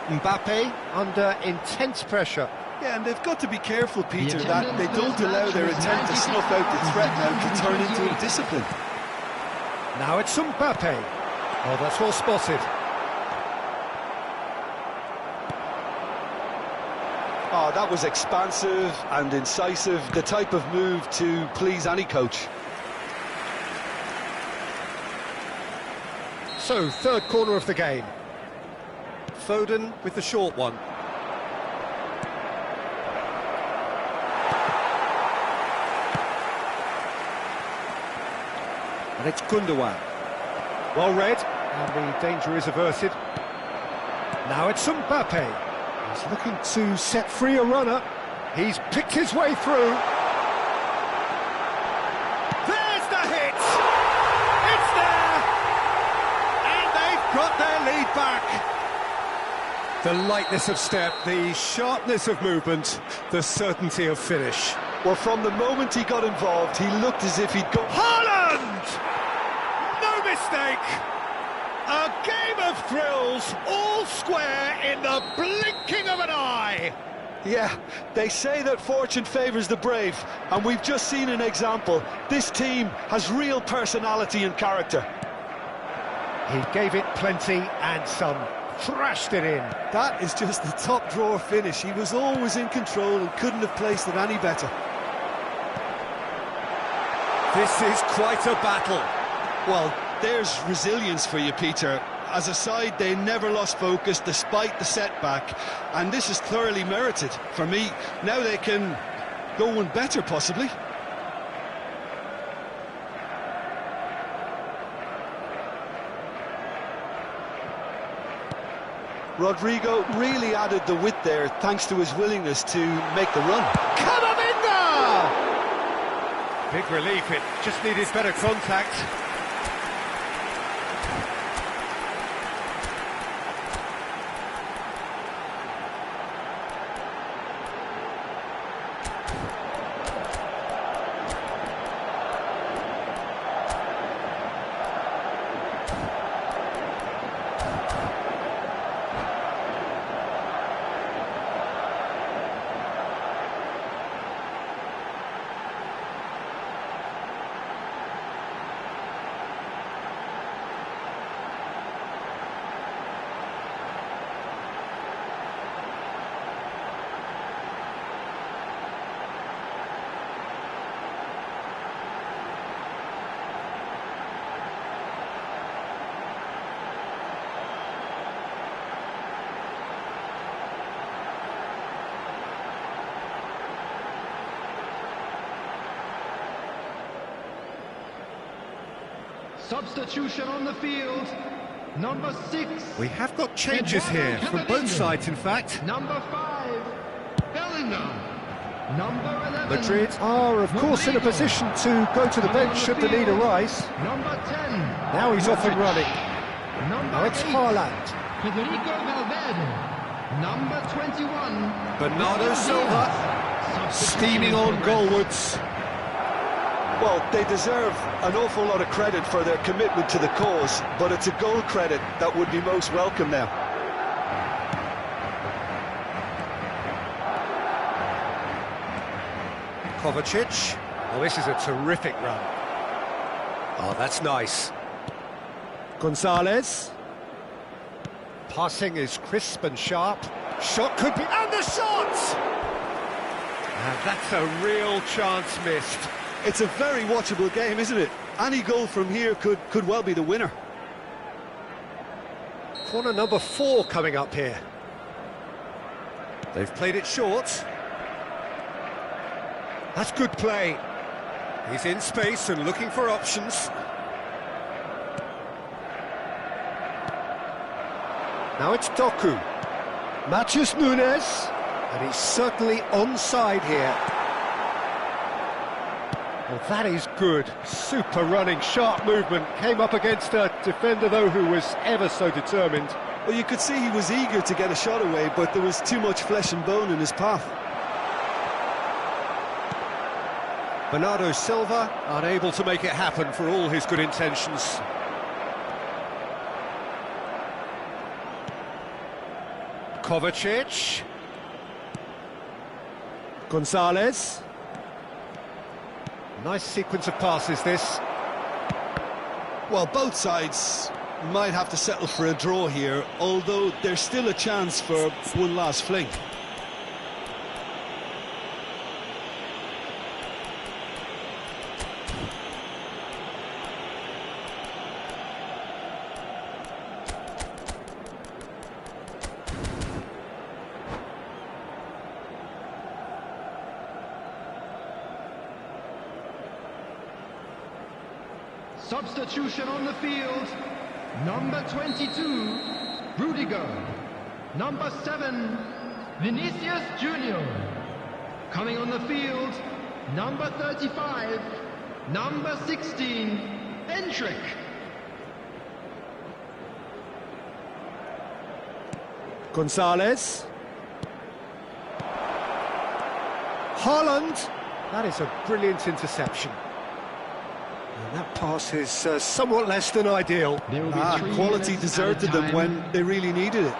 Mbappe under intense pressure. Yeah, and they've got to be careful, Peter, that they don't allow their attempt to snuff out the threat now to turn into a discipline. Now it's Mbappe. Oh, that's well spotted. Oh, that was expansive and incisive, the type of move to please any coach. So, third corner of the game. Foden with the short one. And it's Gundogan. Well read, and the danger is averted. Now it's Mbappe. He's looking to set free a runner. He's picked his way through. The lightness of step, the sharpness of movement, the certainty of finish. Well, from the moment he got involved, he looked as if he'd got... Haaland! No mistake! A game of thrills, all square in the blinking of an eye! Yeah, they say that fortune favours the brave, and we've just seen an example. This team has real personality and character. He gave it plenty and some. Thrashed it in. That is just the top drawer finish. He was always in control and couldn't have placed it any better. This is quite a battle. Well, there's resilience for you, Peter. As a side, they never lost focus despite the setback, and this is thoroughly merited. For me, now they can go one better, possibly. Rodrigo really added the width there, thanks to his willingness to make the run. Camavinga! Big relief, it just needed better contact. Substitution on the field. Number 6. We have got changes here, from both sides in fact. Number 5. Bellingham. Number 11. Madrid are of course in a position to go to the bench should the need arise. Number 10. Now he's off and running. Number Now it's 8. Haaland. Federico Valverde. Number 21. Bernardo Silva, steaming on goalwards. Well, they deserve an awful lot of credit for their commitment to the cause, but it's a goal credit that would be most welcome now. Kovacic. Oh, this is a terrific run. Oh, that's nice. Gonzalez. Passing is crisp and sharp. Shot could be... And the shot! And that's a real chance missed. It's a very watchable game, isn't it? Any goal from here could well be the winner. Corner number 4 coming up here. They've played it short. That's good play. He's in space and looking for options. Now it's Doku. Matheus Nunes. And he's certainly onside here. Well, that is good. Super running, sharp movement. Came up against a defender, though, who was ever so determined. Well, you could see he was eager to get a shot away, but there was too much flesh and bone in his path. Bernardo Silva, unable to make it happen for all his good intentions. Kovacic. Gonzalez. Nice sequence of passes, this. Well, both sides might have to settle for a draw here, although there's still a chance for one last fling. Substitution on the field. Number 22, Rudiger. Number 7, Vinicius Junior. Coming on the field, number 35, number 16, Endrick. Gonzalez. Haaland. That is a brilliant interception. And that pass is somewhat less than ideal. There will be 3 Quality minutes deserted added them time. when they really needed it.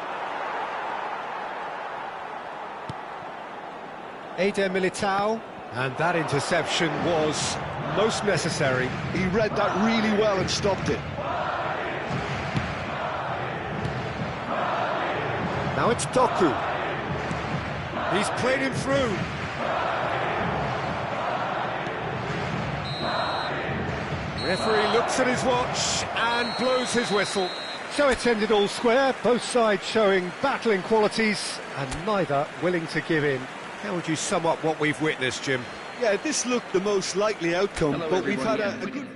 Eder Militao. And that interception was most necessary. He read that really well and stopped it. Now it's Doku. He's played him through. Referee looks at his watch and blows his whistle. So it's ended all square, both sides showing battling qualities and neither willing to give in. How would you sum up what we've witnessed, Jim? Yeah, this looked the most likely outcome, Hello, but we've had everyone. a good...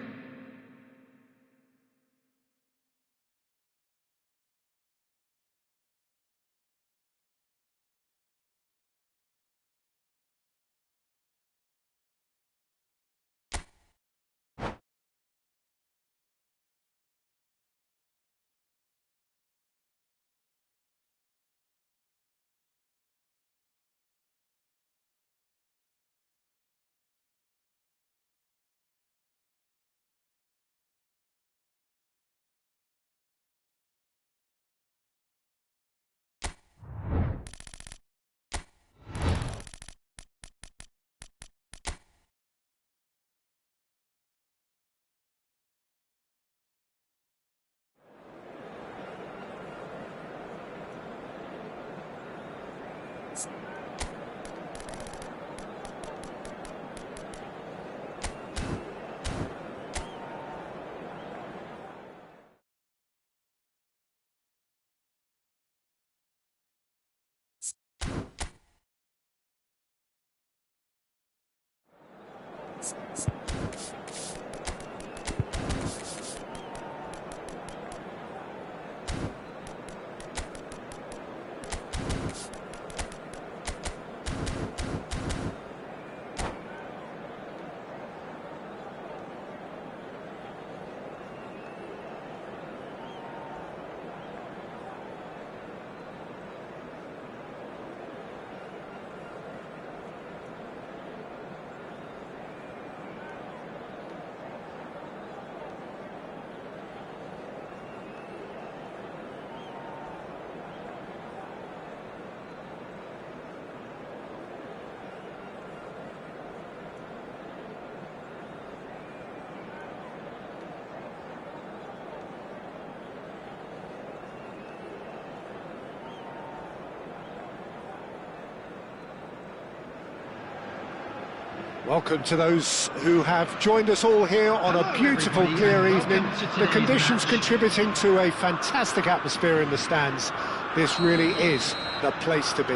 Welcome to those who have joined us all here on a beautiful, clear evening. The conditions contributing to a fantastic atmosphere in the stands. This really is the place to be.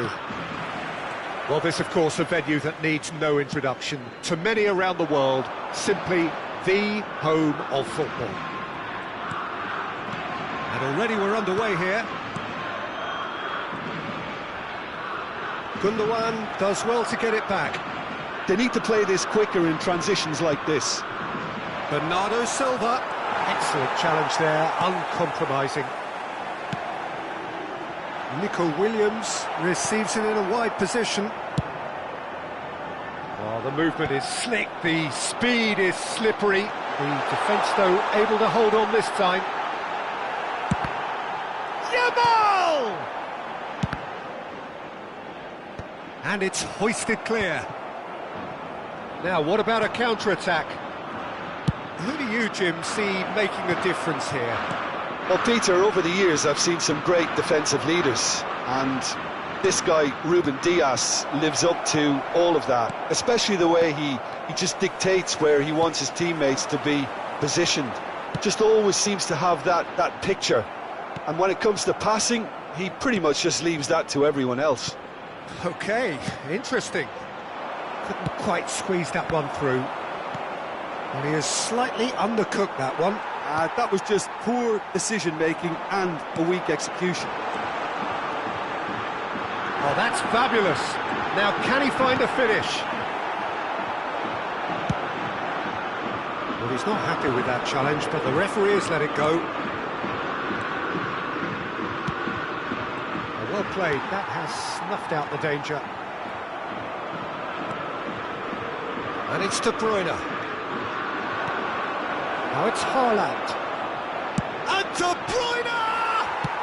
Well, this, of course, a venue that needs no introduction. To many around the world, simply the home of football. And already we're underway here. Gundogan does well to get it back. They need to play this quicker in transitions like this. Bernardo Silva, excellent challenge there, uncompromising. Nico Williams receives it in a wide position. Well, the movement is slick, the speed is slippery. The defence, though, able to hold on this time. Yamal! And it's hoisted clear. Now, what about a counter-attack? Who do you, Jim, see making a difference here? Well, Peter, over the years I've seen some great defensive leaders, and this guy, Ruben Dias, lives up to all of that, especially the way he just dictates where he wants his teammates to be positioned. Just always seems to have that picture, and when it comes to passing, he pretty much just leaves that to everyone else. Okay, interesting. Couldn't quite squeeze that one through. Well, he has slightly undercooked that one. That was just poor decision-making and a weak execution. Oh, that's fabulous. Now, can he find a finish? Well, he's not happy with that challenge, but the referee has let it go. A played. That has snuffed out the danger. And it's De Bruyne. Now it's Haaland. And De Bruyne!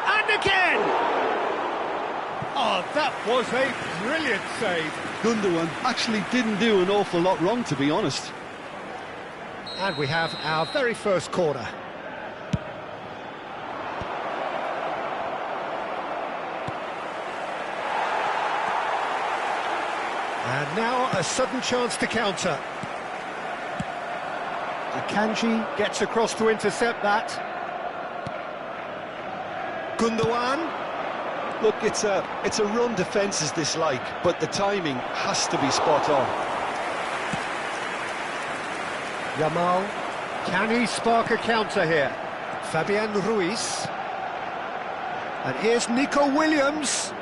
And again! Oh, that was a brilliant save. Gundogan actually didn't do an awful lot wrong, to be honest. And we have our very first corner. And now a sudden chance to counter. Akanji gets across to intercept that. Gundogan. Look, it's a run defence is dislike, but the timing has to be spot on. Yamal. Can he spark a counter here? Fabian Ruiz. And here's Nico Williams.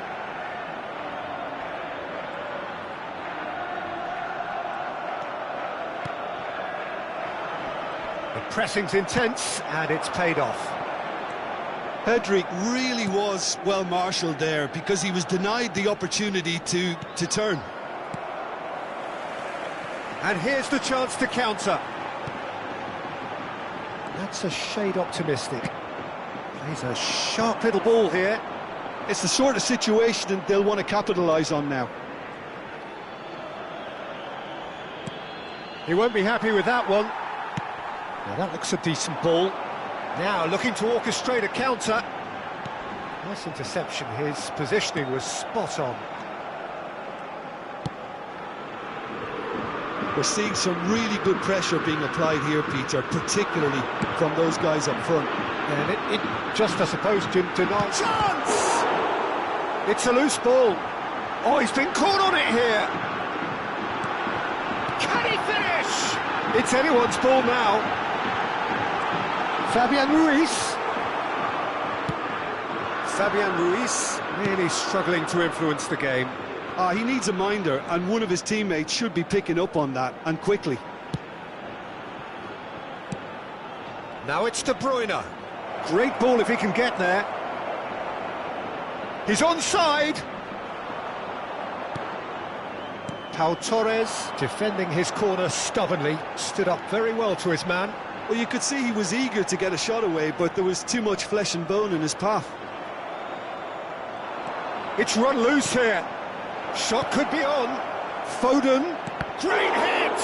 The pressing's intense, and it's paid off. Hedrick really was well marshalled there because he was denied the opportunity to turn. And here's the chance to counter. That's a shade optimistic. Plays a sharp little ball here. It's the sort of situation they'll want to capitalise on now. He won't be happy with that one. Now that looks a decent ball. Now looking to orchestrate a counter. Nice interception. His positioning was spot on. We're seeing some really good pressure being applied here, Peter, particularly from those guys up front. And it just, I suppose, denies... Chance! It's a loose ball. Oh, he's been caught on it here. Can he finish? It's anyone's ball now. Fabian Ruiz. Fabian Ruiz really struggling to influence the game. He needs a minder, and one of his teammates should be picking up on that, and quickly. Now it's De Bruyne. Great ball if he can get there. He's onside. Pau Torres defending his corner stubbornly, stood up very well to his man. Well, you could see he was eager to get a shot away, but there was too much flesh and bone in his path. It's run loose here. Shot could be on. Foden. Great hit!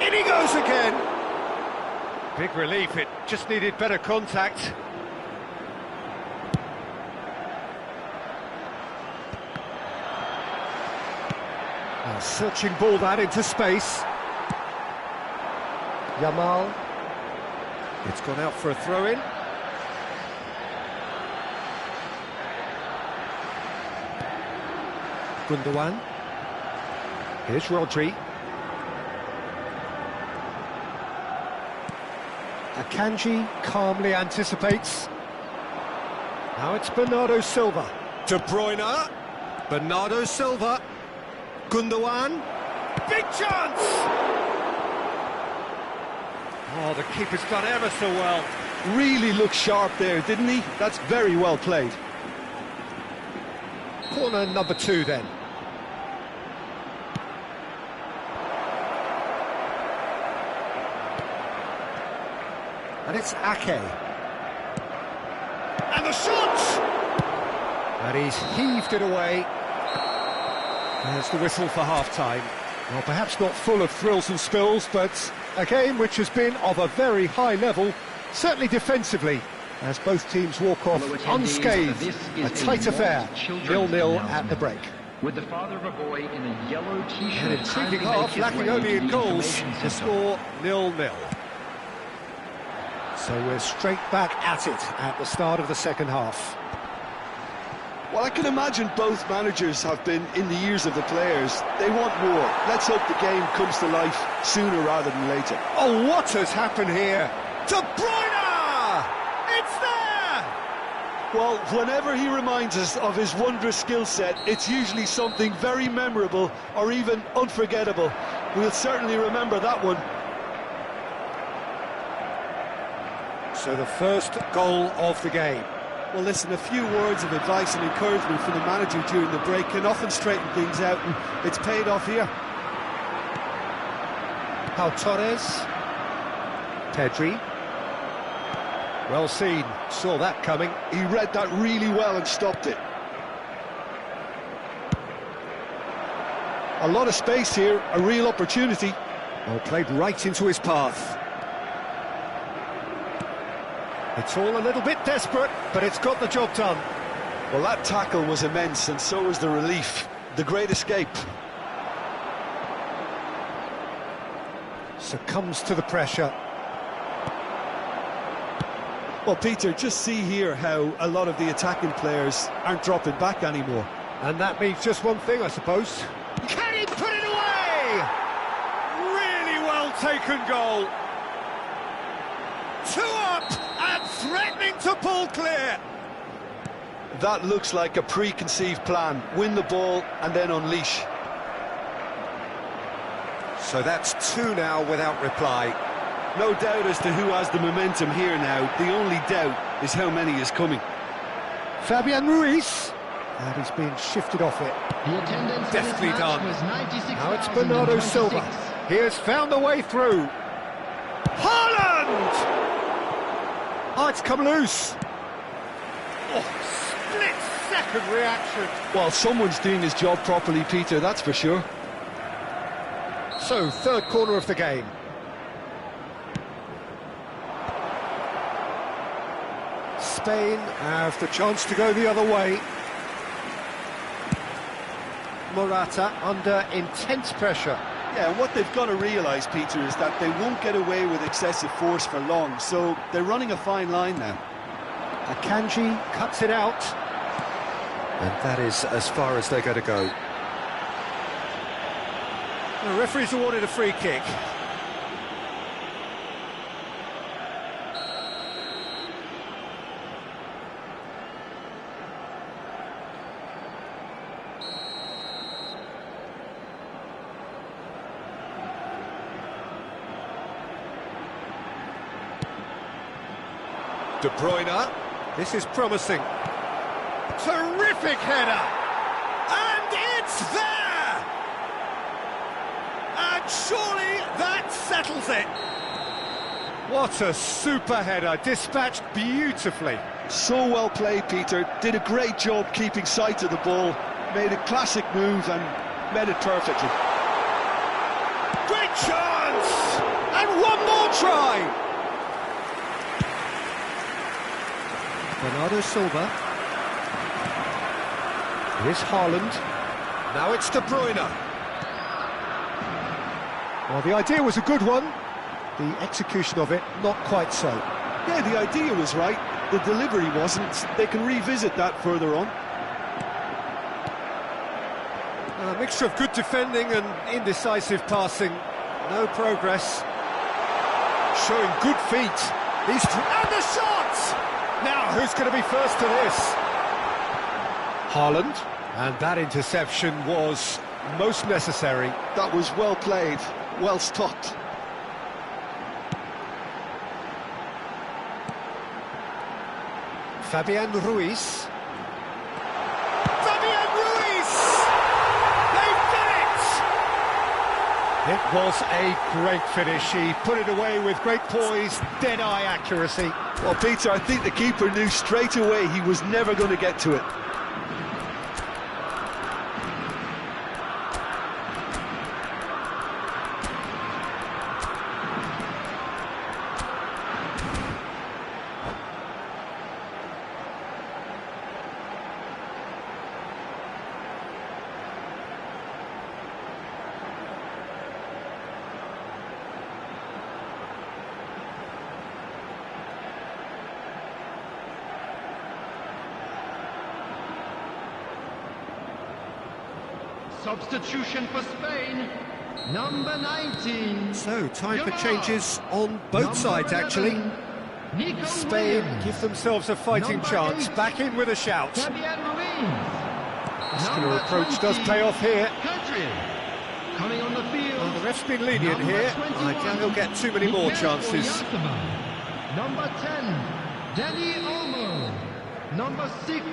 In he goes again. Big relief, it just needed better contact. A searching ball that into space. Yamal. It's gone out for a throw-in. Gundogan. Here's Rodri. Akanji calmly anticipates. Now it's Bernardo Silva. De Bruyne. Bernardo Silva. Gundogan. Big chance! Oh, the keeper's done ever so well. Really looked sharp there, didn't he? That's very well played. Corner number 2 then. And it's Ake. And the shot! And he's heaved it away. There's the whistle for half-time. Well, perhaps not full of thrills and spills, but a game which has been of a very high level, certainly defensively, as both teams walk off unscathed. A tight affair, 0-0 at the break. With the father of a boy in a yellow t-shirt. An intriguing half, lacking only in goals, to score 0-0. So we're straight back at it at the start of the second half. Well, I can imagine both managers have been in the ears of the players. They want more. Let's hope the game comes to life sooner rather than later. Oh, what has happened here? De Bruyne! It's there! Well, whenever he reminds us of his wondrous skill set, it's usually something very memorable or even unforgettable. We'll certainly remember that one. So the first goal of the game. Well, listen, a few words of advice and encouragement from the manager during the break can often straighten things out, and it's paid off here. Pau Torres. Pedri. Well seen, saw that coming. He read that really well and stopped it. A lot of space here, a real opportunity. Well, played right into his path. It's all a little bit desperate, but it's got the job done. Well, that tackle was immense, and so was the relief. The great escape. Succumbs to the pressure. Well, Peter, just see here how a lot of the attacking players aren't dropping back anymore. And that means just one thing, I suppose. Can he put it away? Really well taken goal. 2 up and threatening to pull clear. That looks like a preconceived plan. Win the ball and then unleash. So that's 2 now without reply. No doubt as to who has the momentum here now. The only doubt is how many is coming. Fabian Ruiz. And he's being shifted off it. The attendance Deftly done. was 96. Now it's Bernardo Silva. He has found a way through. Haaland! Oh, it's come loose. Oh, split-second reaction. Well, someone's doing his job properly, Peter, that's for sure. So, third corner of the game. Spain have the chance to go the other way. Morata under intense pressure. Yeah, and what they've got to realise, Peter, is that they won't get away with excessive force for long, so they're running a fine line now. Akanji cuts it out. And that is as far as they're going to go. The referee's awarded a free kick. De Bruyne, this is promising. Terrific header! And it's there! And surely that settles it. What a super header, dispatched beautifully. So well played, Peter. Did a great job keeping sight of the ball. Made a classic move and met it perfectly. Great chance! And one more try! Bernardo Silva. Here's Haaland. Now it's De Bruyne. Well, the idea was a good one. The execution of it, not quite so. Yeah, the idea was right. The delivery wasn't. They can revisit that further on. A mixture of good defending and indecisive passing. No progress. Showing good feet. And the shot! Now, who's going to be first to this? Haaland. And that interception was most necessary. That was well played, well stopped. Fabian Ruiz. Fabian Ruiz! They did it! It was a great finish. He put it away with great poise, dead-eye accuracy. Well, Peter, I think the keeper knew straight away he was never going to get to it. Substitution for Spain, number 19. So, time for changes on both sides, actually. Spain give themselves a fighting chance, back in with a shout. Muscular approach does pay off here. Coming on the field. Well, the ref's been lenient here. I doubt he'll get too many more chances. Number 10, Dani Olmo. Number 6,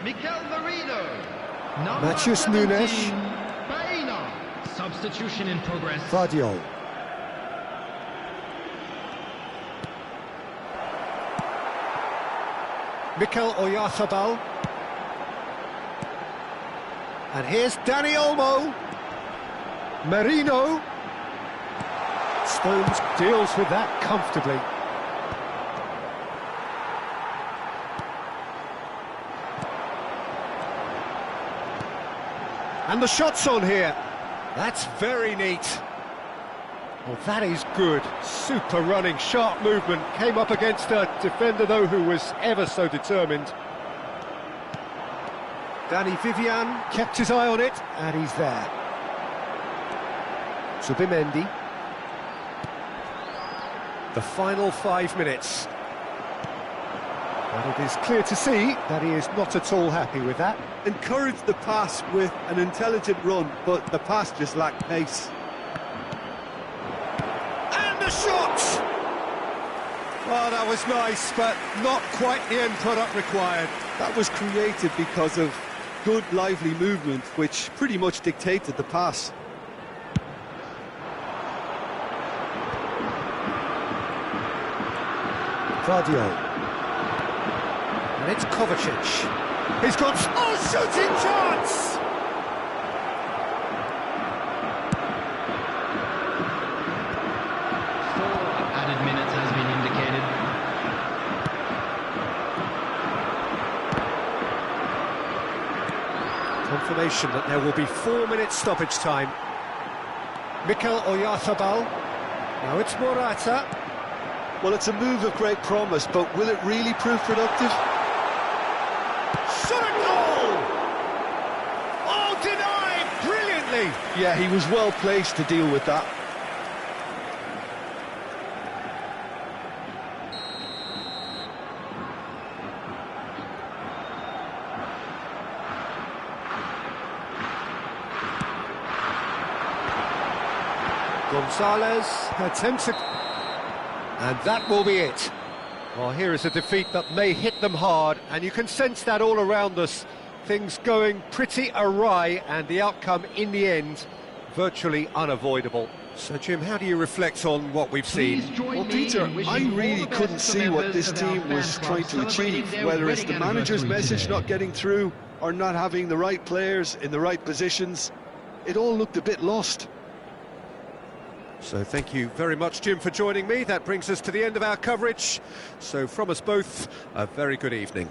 Mikel Merino. Number Matheus 17, Nunes. Baena. Substitution in progress. Vardiol. Mikel Oyarzabal. And here's Dani Olmo. Merino. Stones deals with that comfortably. And the shot's on here. That's very neat. Well, that is good. Super running, sharp movement. Came up against a defender, though, who was ever so determined. Danny Vivian kept his eye on it, and he's there. Subimendi. The final 5 minutes. And it is clear to see that he is not at all happy with that. Encouraged the pass with an intelligent run, but the pass just lacked pace. And the shot! Oh, that was nice, but not quite the end product required. That was created because of good, lively movement, which pretty much dictated the pass. Vardiol. And it's Kovacic. He's got... Oh, shooting chance! Added minutes has been indicated. Confirmation that there will be 4 minutes stoppage time. Mikel Oyarzabal. Now it's Morata. Well, it's a move of great promise, but will it really prove productive? Shot a goal! Oh, denied brilliantly! Yeah, he was well placed to deal with that. Gonzalez attempts it. And that will be it. Well, here is a defeat that may hit them hard, and you can sense that all around us. Things going pretty awry, and the outcome in the end virtually unavoidable. So, Jim, how do you reflect on what we've seen? Well, Peter, I really couldn't see what this team was trying to achieve, whether it's the manager's message not getting through or not having the right players in the right positions. It all looked a bit lost. So thank you very much, Jim, for joining me. That brings us to the end of our coverage. So from us both, a very good evening.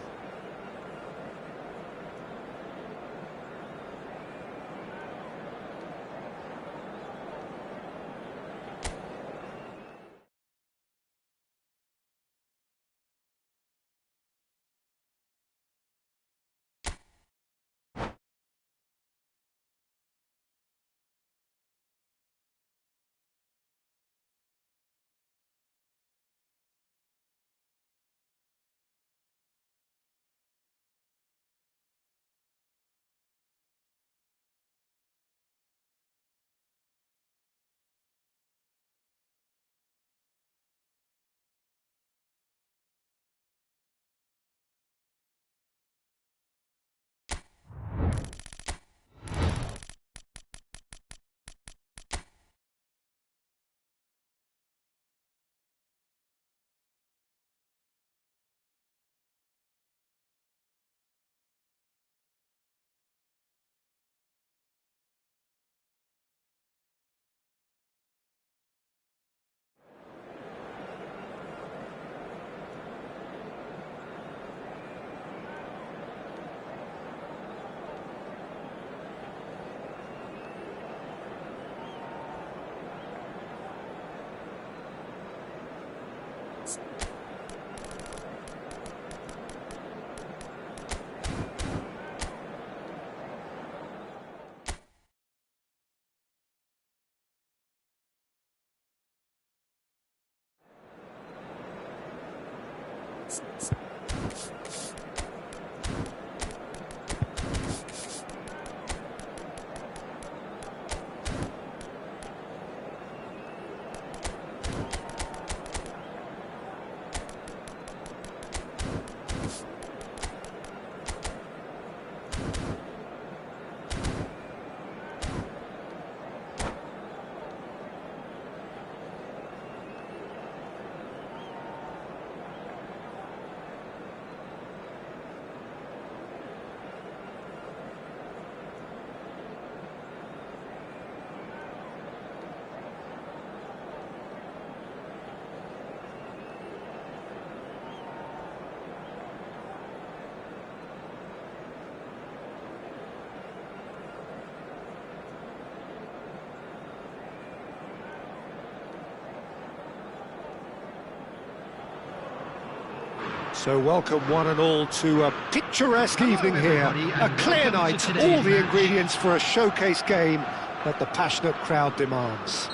So welcome one and all to a picturesque evening here. A clear night, all the ingredients for a showcase game that the passionate crowd demands.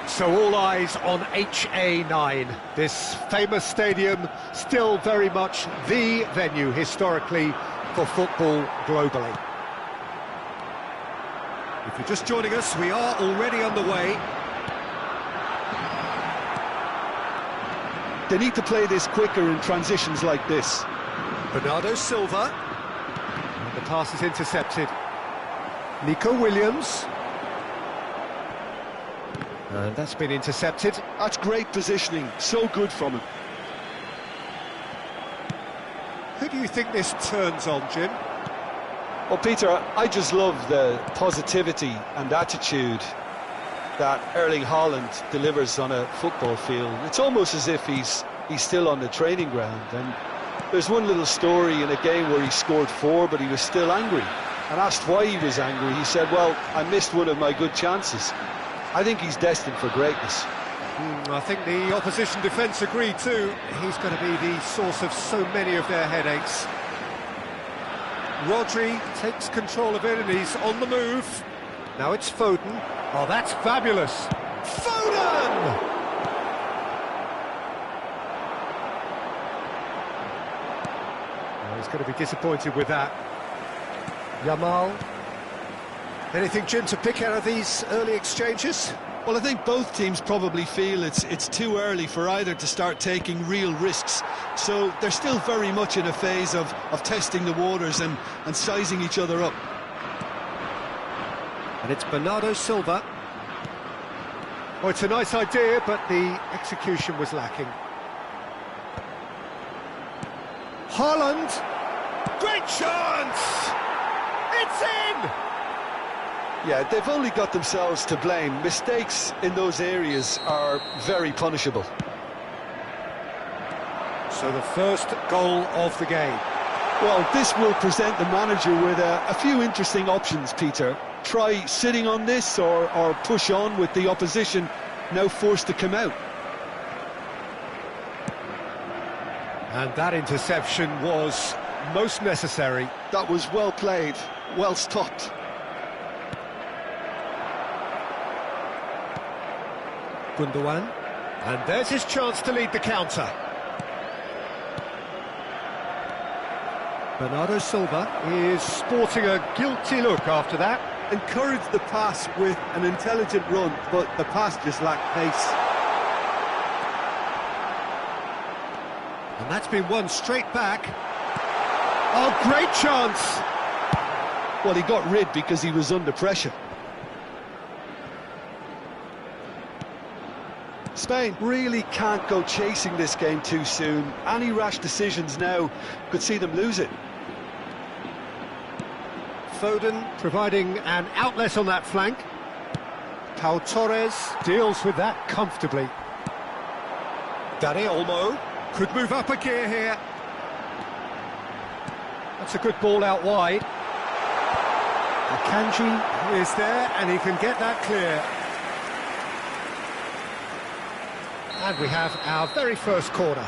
So all eyes on HA9. This famous stadium, still very much the venue historically for football globally. If you're just joining us, we are already underway. They need to play this quicker in transitions like this. Bernardo Silva. And the pass is intercepted. Nico Williams. And that's been intercepted. That's great positioning, so good from him. Who do you think this turns on, Jim? Well, Peter, I just love the positivity and attitude that Erling Haaland delivers on a football field. It's almost as if he's still on the training ground. And there's one little story in a game where he scored 4, but he was still angry. And asked why he was angry, he said, well, I missed one of my good chances. I think he's destined for greatness. I think the opposition defence agree too. He's going to be the source of so many of their headaches. Rodri takes control of it and he's on the move. Now it's Foden. Oh, that's fabulous. Foden! Oh, he's going to be disappointed with that. Yamal. Anything, Jim, to pick out of these early exchanges? Well, I think both teams probably feel it's too early for either to start taking real risks. So they're still very much in a phase of testing the waters and sizing each other up. And it's Bernardo Silva. Oh, it's a nice idea, but the execution was lacking. Haaland! Great chance! It's in! Yeah, they've only got themselves to blame. Mistakes in those areas are very punishable. So the first goal of the game. Well, this will present the manager with a few interesting options, Peter. Try sitting on this or push on with the opposition now forced to come out. And that interception was most necessary. That was well played, well stopped. Gundogan, and there's his chance to lead the counter. Bernardo Silva is sporting a guilty look after that. Encouraged the pass with an intelligent run, but the pass just lacked pace. And that's been won straight back. Oh, great chance! Well, he got rid because he was under pressure. Spain really can't go chasing this game too soon. Any rash decisions now could see them lose it. Foden providing an outlet on that flank. Pau Torres deals with that comfortably. Dani Olmo could move up a gear here. That's a good ball out wide. Akanji is there and he can get that clear. And we have our very first corner.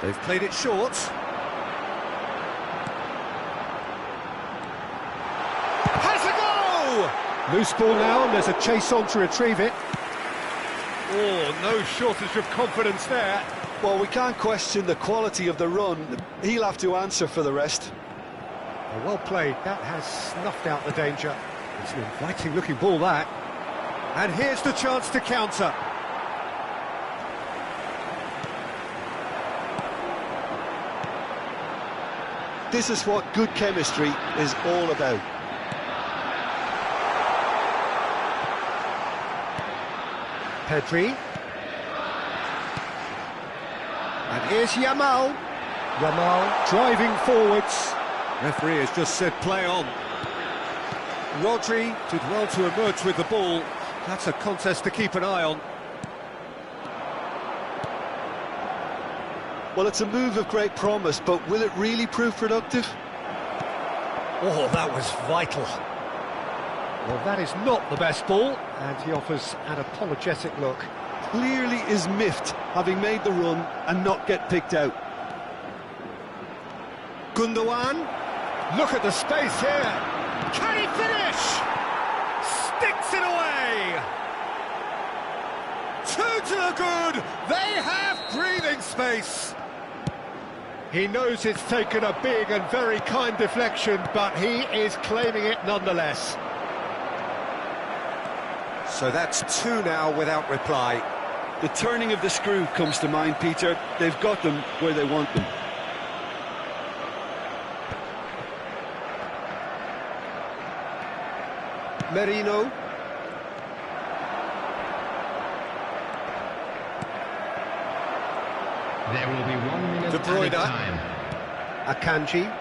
They've played it short. Has a go! Loose ball now, and there's a chase on to retrieve it. Oh, no shortage of confidence there. Well, we can't question the quality of the run. He'll have to answer for the rest. Well played. That has snuffed out the danger. It's an inviting-looking ball, that. And here's the chance to counter. This is what good chemistry is all about. Pedri. And here's Yamal. Yamal driving forwards. Referee has just said play on. Rodri did well to emerge with the ball. That's a contest to keep an eye on. Well, it's a move of great promise, but will it really prove productive? Oh, that was vital. Well, that is not the best ball, and he offers an apologetic look. clearly is miffed having made the run and not get picked out. Gundogan, look at the space here. Can he finish? Sticks it away. Two to the good. They have breathing space. He knows it's taken a big and very kind deflection, but he is claiming it nonetheless. So that's two now without reply. The turning of the screw comes to mind, Peter. They've got them where they want them. Merino. There will be 1 minute De Bruyne. added time. Akanji.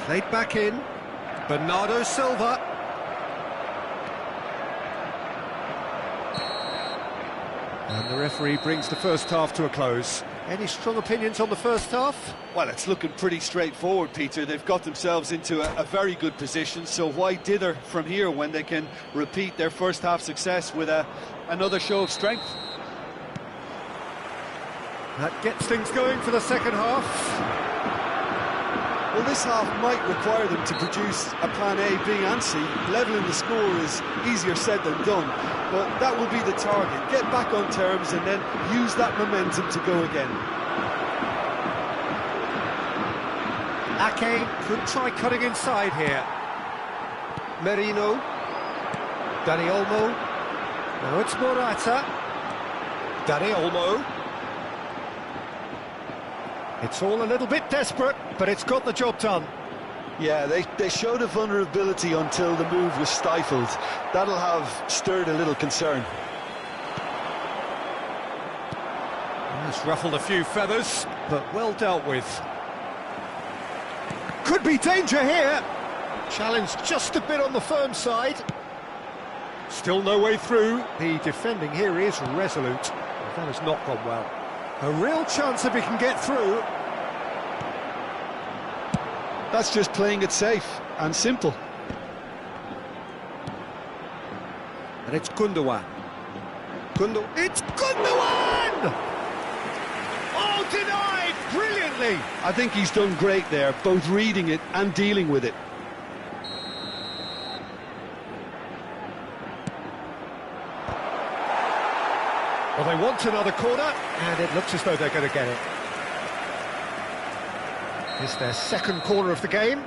Played back in. Bernardo Silva. And the referee brings the first half to a close. Any strong opinions on the first half? Well, it's looking pretty straightforward, Peter. They've got themselves into a very good position, so why dither from here when they can repeat their first half success with another show of strength? That gets things going for the second half. Well, this half might require them to produce a plan A, B and C. Levelling the score is easier said than done, but that will be the target. Get back on terms and then use that momentum to go again. Ake could try cutting inside here. Merino. Dani Olmo. Now it's Morata. Dani Olmo. It's all a little bit desperate, but it's got the job done. Yeah, they showed a vulnerability until the move was stifled. That'll have stirred a little concern. It's ruffled a few feathers, but well dealt with. Could be danger here. Challenge just a bit on the firm side. Still no way through. The defending here is resolute. That has not gone well. A real chance if he can get through. That's just playing it safe and simple. And it's Gundogan. It's Gundogan! Oh, denied brilliantly! I think he's done great there, both reading it and dealing with it. Well, they want another corner, and it looks as though they're going to get it. It's their second corner of the game.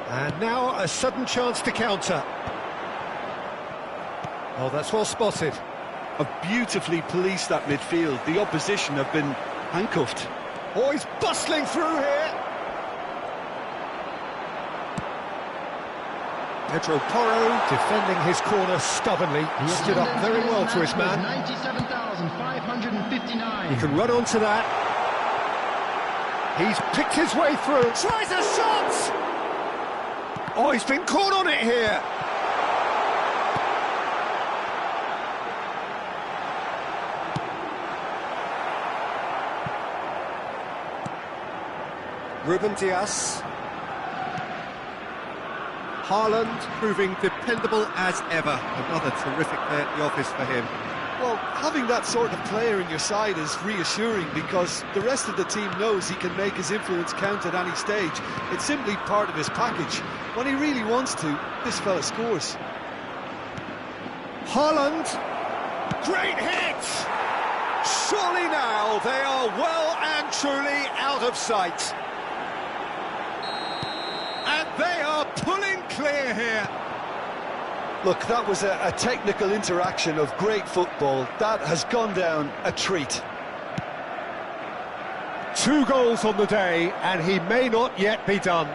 And now a sudden chance to counter. Oh, that's well spotted. Have beautifully policed that midfield. The opposition have been handcuffed. Oh, he's bustling through here. Pedro Porro defending his corner stubbornly. He stood up very well to his man. 97,559. He can run onto that. He's picked his way through. Tries a shot! Oh, he's been caught on it here. Ruben Dias. Haaland proving dependable as ever. Another terrific day at the office for him. Well, having that sort of player in your side is reassuring because the rest of the team knows he can make his influence count at any stage. It's simply part of his package. When he really wants to, this fella scores. Haaland. Great hit! Surely now they are well and truly out of sight. And they are pulling clear here. Look, that was a technical interaction of great football. That has gone down a treat. 2 goals on the day, and he may not yet be done.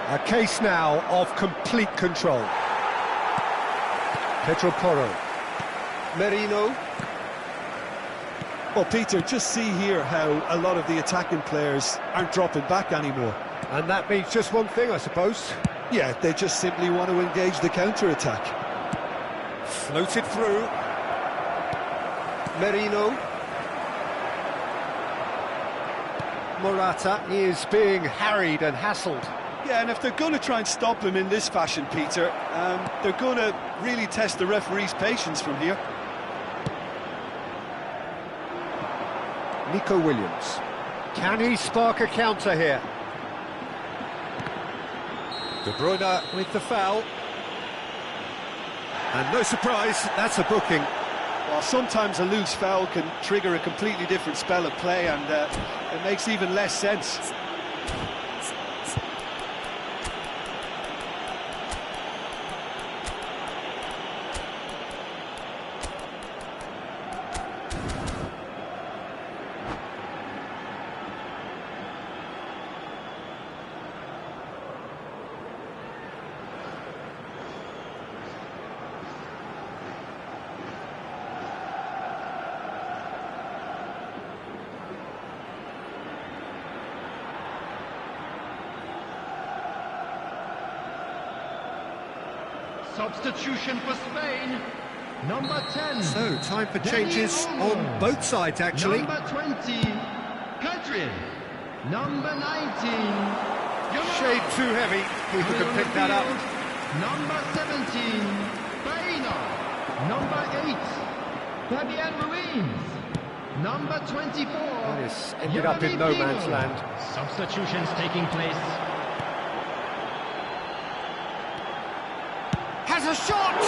A case now of complete control. Pedro Porro. Merino. Well, Peter, just see here how a lot of the attacking players aren't dropping back anymore. And that means just one thing, I suppose. Yeah, they just simply want to engage the counter-attack. Floated through. Merino. Morata is being harried and hassled. Yeah, and if they're going to try and stop him in this fashion, Peter, they're going to really test the referee's patience from here. Nico Williams. Can he spark a counter here? De Bruyne with the foul. And no surprise, that's a booking. Well, sometimes a loose foul can trigger a completely different spell of play, and it makes even less sense. Substitution for Spain, number 10. So, time for changes on both sides, actually. Number 20, Kadri. Number 19, Shade too heavy, people can pick that up. Number 17, Baino. Number 8, Fabian Ruiz. Number 24, This ended up in no man's land. Substitutions taking place. Has a shot!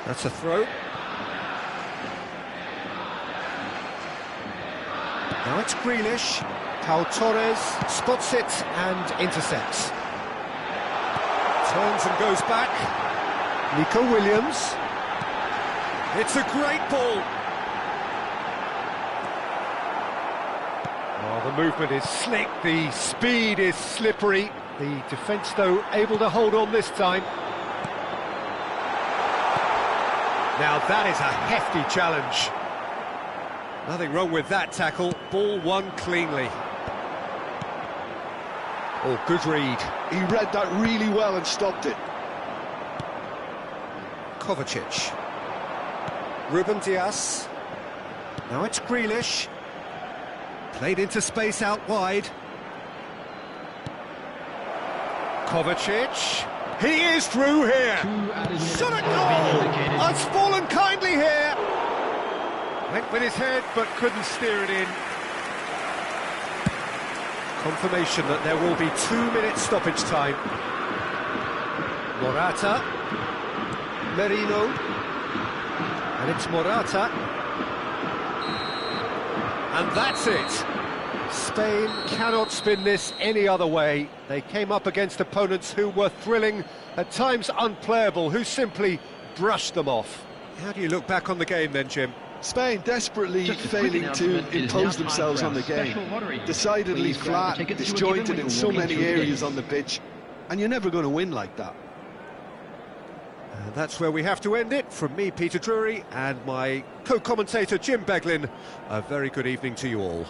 That's a throw. Now it's Grealish. Pau Torres spots it and intercepts. Turns and goes back. Nico Williams. It's a great ball. Oh, the movement is slick, the speed is slippery. The defence, though, able to hold on this time. Now that is a hefty challenge. Nothing wrong with that tackle. Ball won cleanly. Oh, good read. He read that really well and stopped it. Kovacic. Ruben Dias. Now it's Grealish. Played into space out wide. Kovacic. He is through here. Shot at goal. It's fallen kindly here. Went with his head but couldn't steer it in. Confirmation that there will be 2 minutes stoppage time. Morata. Merino. And it's Morata. And that's it. Spain cannot spin this any other way. They came up against opponents who were thrilling, at times unplayable, who simply brushed them off. How do you look back on the game then, Jim? Spain desperately failing to impose themselves on the game. Decidedly flat, disjointed in so many areas on the pitch, and you're never going to win like that. And that's where we have to end it. From me, Peter Drury, and my co-commentator, Jim Beglin, a very good evening to you all.